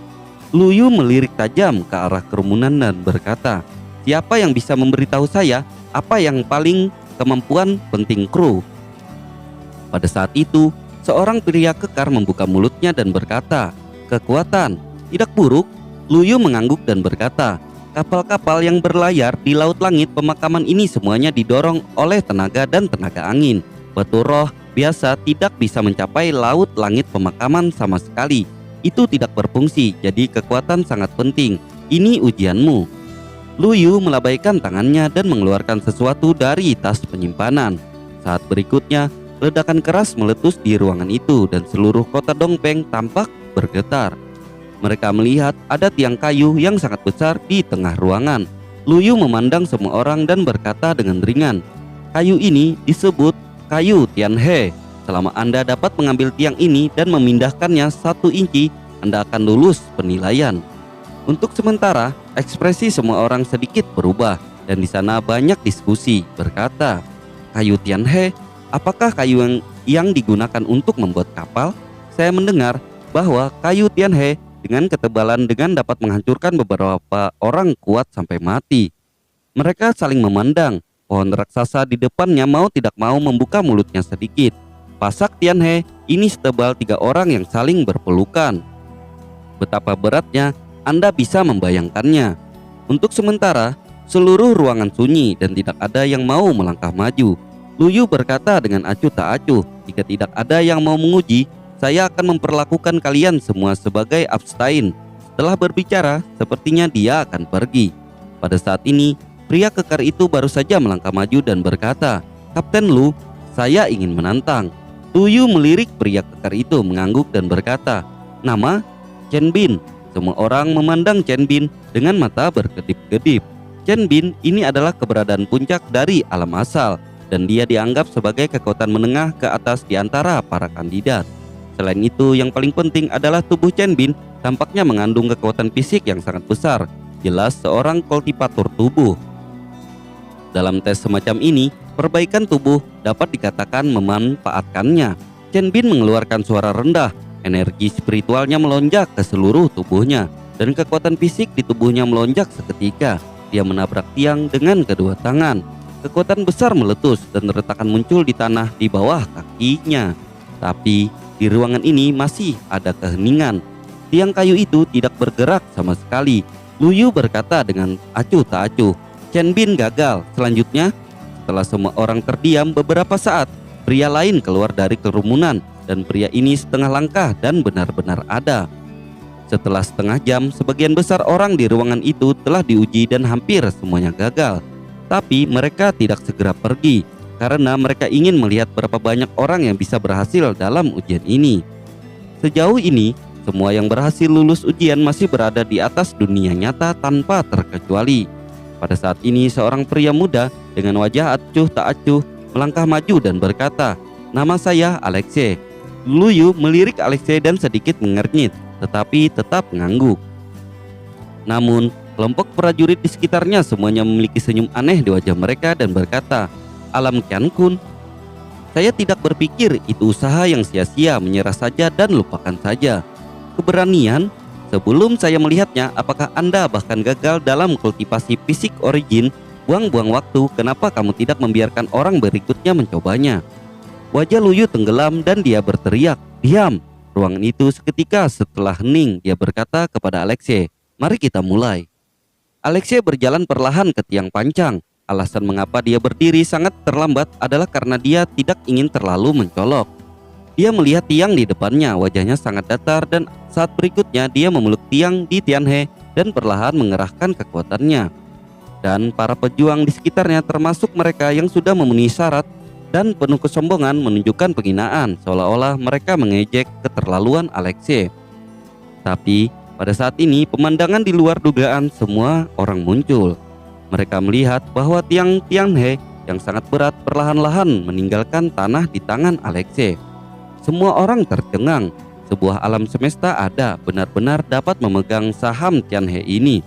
Lu Yu melirik tajam ke arah kerumunan dan berkata, "Siapa yang bisa memberitahu saya apa yang paling kemampuan penting kru?" Pada saat itu, seorang pria kekar membuka mulutnya dan berkata, "Kekuatan, tidak buruk." Lu Yu mengangguk dan berkata, "Kapal-kapal yang berlayar di laut langit pemakaman ini semuanya didorong oleh tenaga dan tenaga angin. Batu roh biasa tidak bisa mencapai laut langit pemakaman sama sekali. Itu tidak berfungsi, jadi kekuatan sangat penting. Ini ujianmu." Lu Yu melambaikan tangannya dan mengeluarkan sesuatu dari tas penyimpanan. Saat berikutnya, ledakan keras meletus di ruangan itu dan seluruh kota Dongpeng tampak bergetar. Mereka melihat ada tiang kayu yang sangat besar di tengah ruangan. Lu Yu memandang semua orang dan berkata dengan ringan, "Kayu ini disebut kayu Tianhe. Selama Anda dapat mengambil tiang ini dan memindahkannya 1 inci, Anda akan lulus penilaian." Untuk sementara, ekspresi semua orang sedikit berubah dan di sana banyak diskusi berkata, "Kayu Tianhe, apakah kayu yang digunakan untuk membuat kapal? Saya mendengar bahwa kayu Tianhe dengan ketebalan dengan dapat menghancurkan beberapa orang kuat sampai mati." Mereka saling memandang. Pohon raksasa di depannya mau tidak mau membuka mulutnya sedikit. Pasak Tianhe ini setebal 3 orang yang saling berpelukan. Betapa beratnya Anda bisa membayangkannya. Untuk sementara, seluruh ruangan sunyi dan tidak ada yang mau melangkah maju. Lu Yu berkata dengan acuh tak acuh, "Jika tidak ada yang mau menguji, saya akan memperlakukan kalian semua sebagai abstain." Setelah berbicara, sepertinya dia akan pergi. Pada saat ini, pria kekar itu baru saja melangkah maju dan berkata, "Kapten Lu, saya ingin menantang." Lu Yu melirik pria kekar itu mengangguk dan berkata, "Nama? Chen Bin." Semua orang memandang Chen Bin dengan mata berkedip-kedip. Chen Bin ini adalah keberadaan puncak dari alam asal dan dia dianggap sebagai kekuatan menengah ke atas di antara para kandidat. Selain itu, yang paling penting adalah tubuh Chen Bin tampaknya mengandung kekuatan fisik yang sangat besar, jelas seorang kultivator tubuh. Dalam tes semacam ini, perbaikan tubuh dapat dikatakan memanfaatkannya. Chen Bin mengeluarkan suara rendah, energi spiritualnya melonjak ke seluruh tubuhnya, dan kekuatan fisik di tubuhnya melonjak seketika. Dia menabrak tiang dengan kedua tangan. Kekuatan besar meletus dan retakan muncul di tanah di bawah kakinya. Tapi di ruangan ini masih ada keheningan. Tiang kayu itu tidak bergerak sama sekali. Lu Yu berkata dengan acuh tak acuh, "Chen Bin gagal." Selanjutnya, setelah semua orang terdiam beberapa saat, pria lain keluar dari kerumunan dan pria ini setengah langkah dan benar-benar ada. Setelah setengah jam, sebagian besar orang di ruangan itu telah diuji dan hampir semuanya gagal. Tapi mereka tidak segera pergi karena mereka ingin melihat berapa banyak orang yang bisa berhasil dalam ujian ini. Sejauh ini, Semua yang berhasil lulus ujian masih berada di atas dunia nyata tanpa terkecuali. Pada saat ini seorang pria muda dengan wajah acuh tak acuh melangkah maju dan berkata, "Nama saya Alexei." Luyu melirik Alexei dan sedikit mengernyit, tetapi tetap mengangguk. Namun, kelompok prajurit di sekitarnya semuanya memiliki senyum aneh di wajah mereka dan berkata, "Alam Kian Kun, saya tidak berpikir itu usaha yang sia-sia, menyerah saja dan lupakan saja. Keberanian, sebelum saya melihatnya, apakah Anda bahkan gagal dalam kultivasi fisik origin? Buang-buang waktu, kenapa kamu tidak membiarkan orang berikutnya mencobanya?" Wajah Luyu tenggelam dan dia berteriak, "Diam!" Ruangan itu seketika setelah hening, dia berkata kepada Alexei, "Mari kita mulai." Alexei berjalan perlahan ke tiang pancang. Alasan mengapa dia berdiri sangat terlambat adalah karena dia tidak ingin terlalu mencolok. Dia melihat tiang di depannya, wajahnya sangat datar dan saat berikutnya dia memeluk tiang di Tianhe dan perlahan mengerahkan kekuatannya. Dan para pejuang di sekitarnya termasuk mereka yang sudah memenuhi syarat dan penuh kesombongan menunjukkan penghinaan seolah-olah mereka mengejek keterlaluan Alexei. Tapi pada saat ini pemandangan di luar dugaan semua orang muncul. Mereka melihat bahwa tiang Tianhe yang sangat berat perlahan-lahan meninggalkan tanah di tangan Alexei. Semua orang tercengang. Sebuah alam semesta ada benar-benar dapat memegang saham Tianhe ini.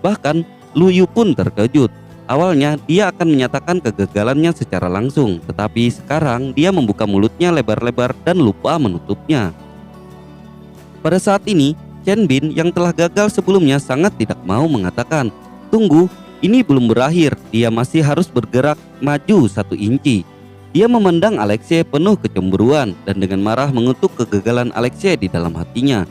Bahkan Luyu pun terkejut. Awalnya dia akan menyatakan kegagalannya secara langsung, tetapi sekarang dia membuka mulutnya lebar-lebar dan lupa menutupnya. Pada saat ini Chen Bin yang telah gagal sebelumnya sangat tidak mau mengatakan, "Tunggu, ini belum berakhir." Dia masih harus bergerak maju 1 inci. Dia memandang Alexei penuh kecemburuan dan dengan marah mengutuk kegagalan Alexei di dalam hatinya.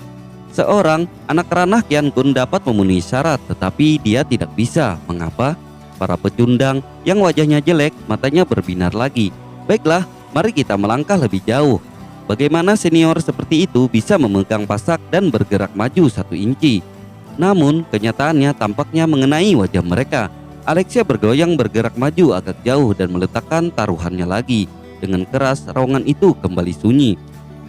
Seorang anak ranah Kian Kun dapat memenuhi syarat, tetapi dia tidak bisa. Mengapa? Para pecundang yang wajahnya jelek, matanya berbinar lagi. Baiklah, mari kita melangkah lebih jauh. Bagaimana senior seperti itu bisa memegang pasak dan bergerak maju 1 inci? Namun kenyataannya tampaknya mengenai wajah mereka. Alexei bergoyang bergerak maju agak jauh dan meletakkan taruhannya lagi. Dengan keras raungan itu kembali sunyi.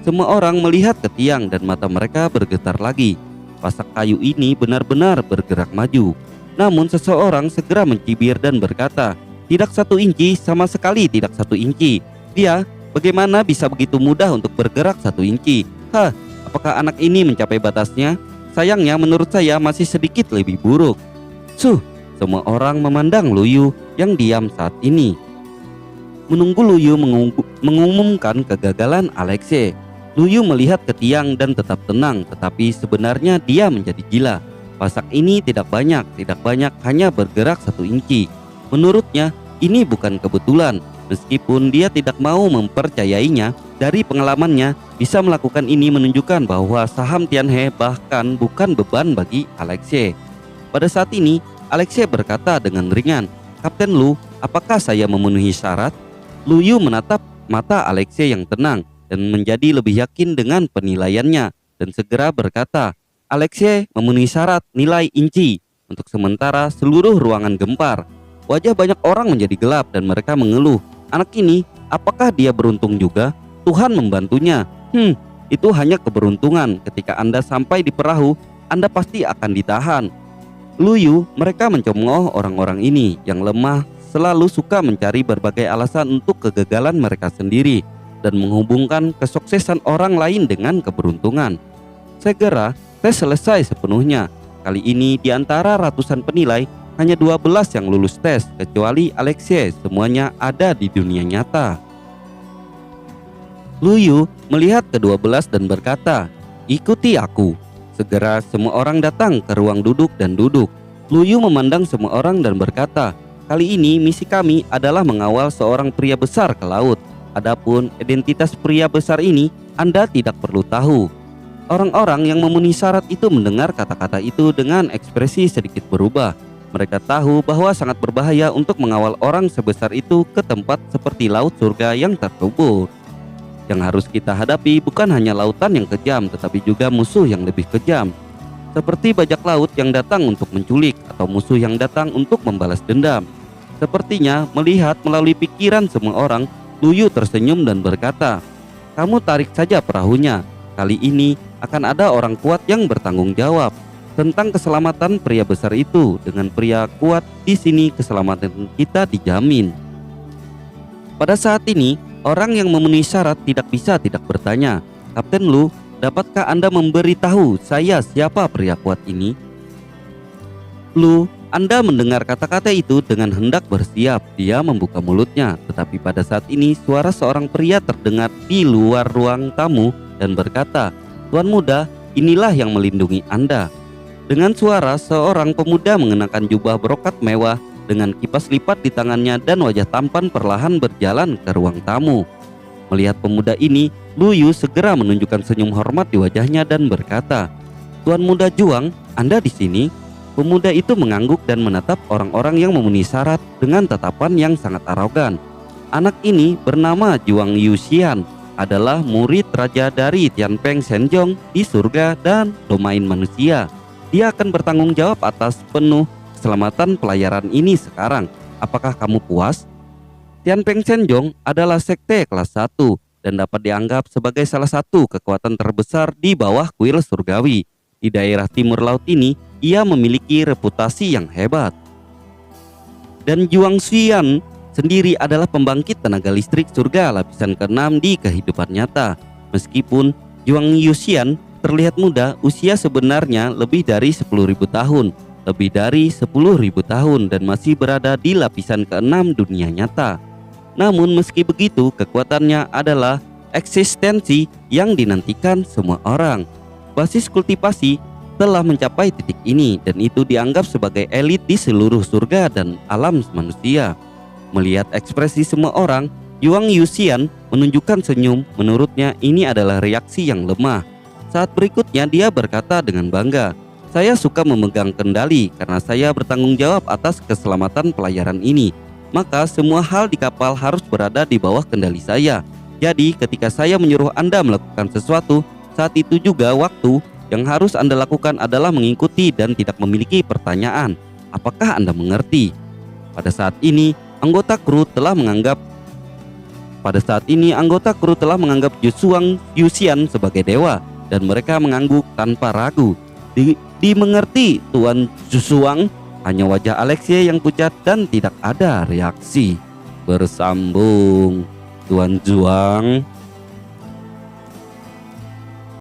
Semua orang melihat ke tiang dan mata mereka bergetar lagi. Pasak kayu ini benar-benar bergerak maju. Namun seseorang segera mencibir dan berkata, "Tidak 1 inci, sama sekali tidak 1 inci. Dia bagaimana bisa begitu mudah untuk bergerak 1 inci? Hah, apakah anak ini mencapai batasnya? Sayangnya menurut saya masih sedikit lebih buruk." Semua orang memandang Luyu yang diam saat ini. Menunggu Luyu mengumumkan kegagalan Alexei. Luyu melihat ke tiang dan tetap tenang, tetapi sebenarnya dia menjadi gila. Pasak ini tidak banyak, hanya bergerak 1 inci. Menurutnya ini bukan kebetulan. Meskipun dia tidak mau mempercayainya, dari pengalamannya bisa melakukan ini menunjukkan bahwa saham Tianhe bahkan bukan beban bagi Alexei. Pada saat ini Alexei berkata dengan ringan, "Kapten Lu, apakah saya memenuhi syarat?" Luyu menatap mata Alexei yang tenang dan menjadi lebih yakin dengan penilaiannya dan segera berkata, "Alexei memenuhi syarat nilai inci." Untuk sementara seluruh ruangan gempar. Wajah banyak orang menjadi gelap dan mereka mengeluh, "Anak ini, apakah dia beruntung juga? Tuhan membantunya." Itu hanya keberuntungan. Ketika Anda sampai di perahu, Anda pasti akan ditahan. Luyu, mereka mencemooh orang-orang ini yang lemah, selalu suka mencari berbagai alasan untuk kegagalan mereka sendiri dan menghubungkan kesuksesan orang lain dengan keberuntungan. Segera tes selesai sepenuhnya. Kali ini di antara ratusan penilai, hanya 12 yang lulus tes, kecuali Alexei. Semuanya ada di dunia nyata. Luyu melihat ke-12 dan berkata, "Ikuti aku." Segera semua orang datang ke ruang duduk dan duduk. Luyu memandang semua orang dan berkata, "Kali ini misi kami adalah mengawal seorang pria besar ke laut. Adapun identitas pria besar ini Anda tidak perlu tahu." Orang-orang yang memenuhi syarat itu mendengar kata-kata itu dengan ekspresi sedikit berubah. Mereka tahu bahwa sangat berbahaya untuk mengawal orang sebesar itu ke tempat seperti laut surga yang terkubur. Yang harus kita hadapi bukan hanya lautan yang kejam, tetapi juga musuh yang lebih kejam. Seperti bajak laut yang datang untuk menculik atau musuh yang datang untuk membalas dendam. Sepertinya melihat melalui pikiran semua orang, Luyu tersenyum dan berkata, "Kamu tarik saja perahunya. kali ini akan ada orang kuat yang bertanggung jawab tentang keselamatan pria besar itu. Dengan pria kuat di sini, keselamatan kita dijamin. Pada saat ini, orang yang memenuhi syarat tidak bisa tidak bertanya, "Kapten Lu, dapatkah Anda memberitahu saya siapa pria kuat ini?" Lu, Anda mendengar kata-kata itu dengan hendak bersiap. Dia membuka mulutnya, tetapi pada saat ini suara seorang pria terdengar di luar ruang tamu dan berkata, "Tuan muda, inilah yang melindungi Anda." Dengan suara seorang pemuda mengenakan jubah brokat mewah dengan kipas lipat di tangannya dan wajah tampan perlahan berjalan ke ruang tamu. Melihat pemuda ini, Lu Yu segera menunjukkan senyum hormat di wajahnya dan berkata, "Tuan muda Juang, Anda di sini?" Pemuda itu mengangguk dan menatap orang-orang yang memenuhi syarat dengan tatapan yang sangat arogan. Anak ini bernama Juang Yuxian, adalah murid raja dari Tianpeng Shenjong di surga dan domain manusia. Dia akan bertanggung jawab atas penuh keselamatan pelayaran ini sekarang. Apakah kamu puas? Tianpeng Shenjong adalah sekte kelas 1 dan dapat dianggap sebagai salah satu kekuatan terbesar di bawah kuil surgawi. Di daerah timur laut ini, ia memiliki reputasi yang hebat. Dan Juang Xian sendiri adalah pembangkit tenaga listrik surga lapisan ke-6 di kehidupan nyata. Meskipun Juang Yuxian terlihat muda, usia sebenarnya lebih dari 10.000 tahun. Lebih dari 10.000 tahun dan masih berada di lapisan ke-6 dunia nyata. Namun meski begitu, kekuatannya adalah eksistensi yang dinantikan semua orang. Basis kultivasi telah mencapai titik ini dan itu dianggap sebagai elit di seluruh surga dan alam manusia. Melihat ekspresi semua orang, Juang Yuxian menunjukkan senyum. Menurutnya ini adalah reaksi yang lemah. Saat berikutnya dia berkata dengan bangga, "Saya suka memegang kendali karena saya bertanggung jawab atas keselamatan pelayaran ini. Maka semua hal di kapal harus berada di bawah kendali saya. Jadi ketika saya menyuruh Anda melakukan sesuatu, saat itu juga waktu yang harus Anda lakukan adalah mengikuti dan tidak memiliki pertanyaan. Apakah Anda mengerti?" Pada saat ini anggota kru telah menganggap Juang Yuxian sebagai dewa dan mereka mengangguk tanpa ragu. Dimengerti Tuan Zhuang. Hanya wajah Alexia yang pucat dan tidak ada reaksi. Bersambung Tuan Zhuang.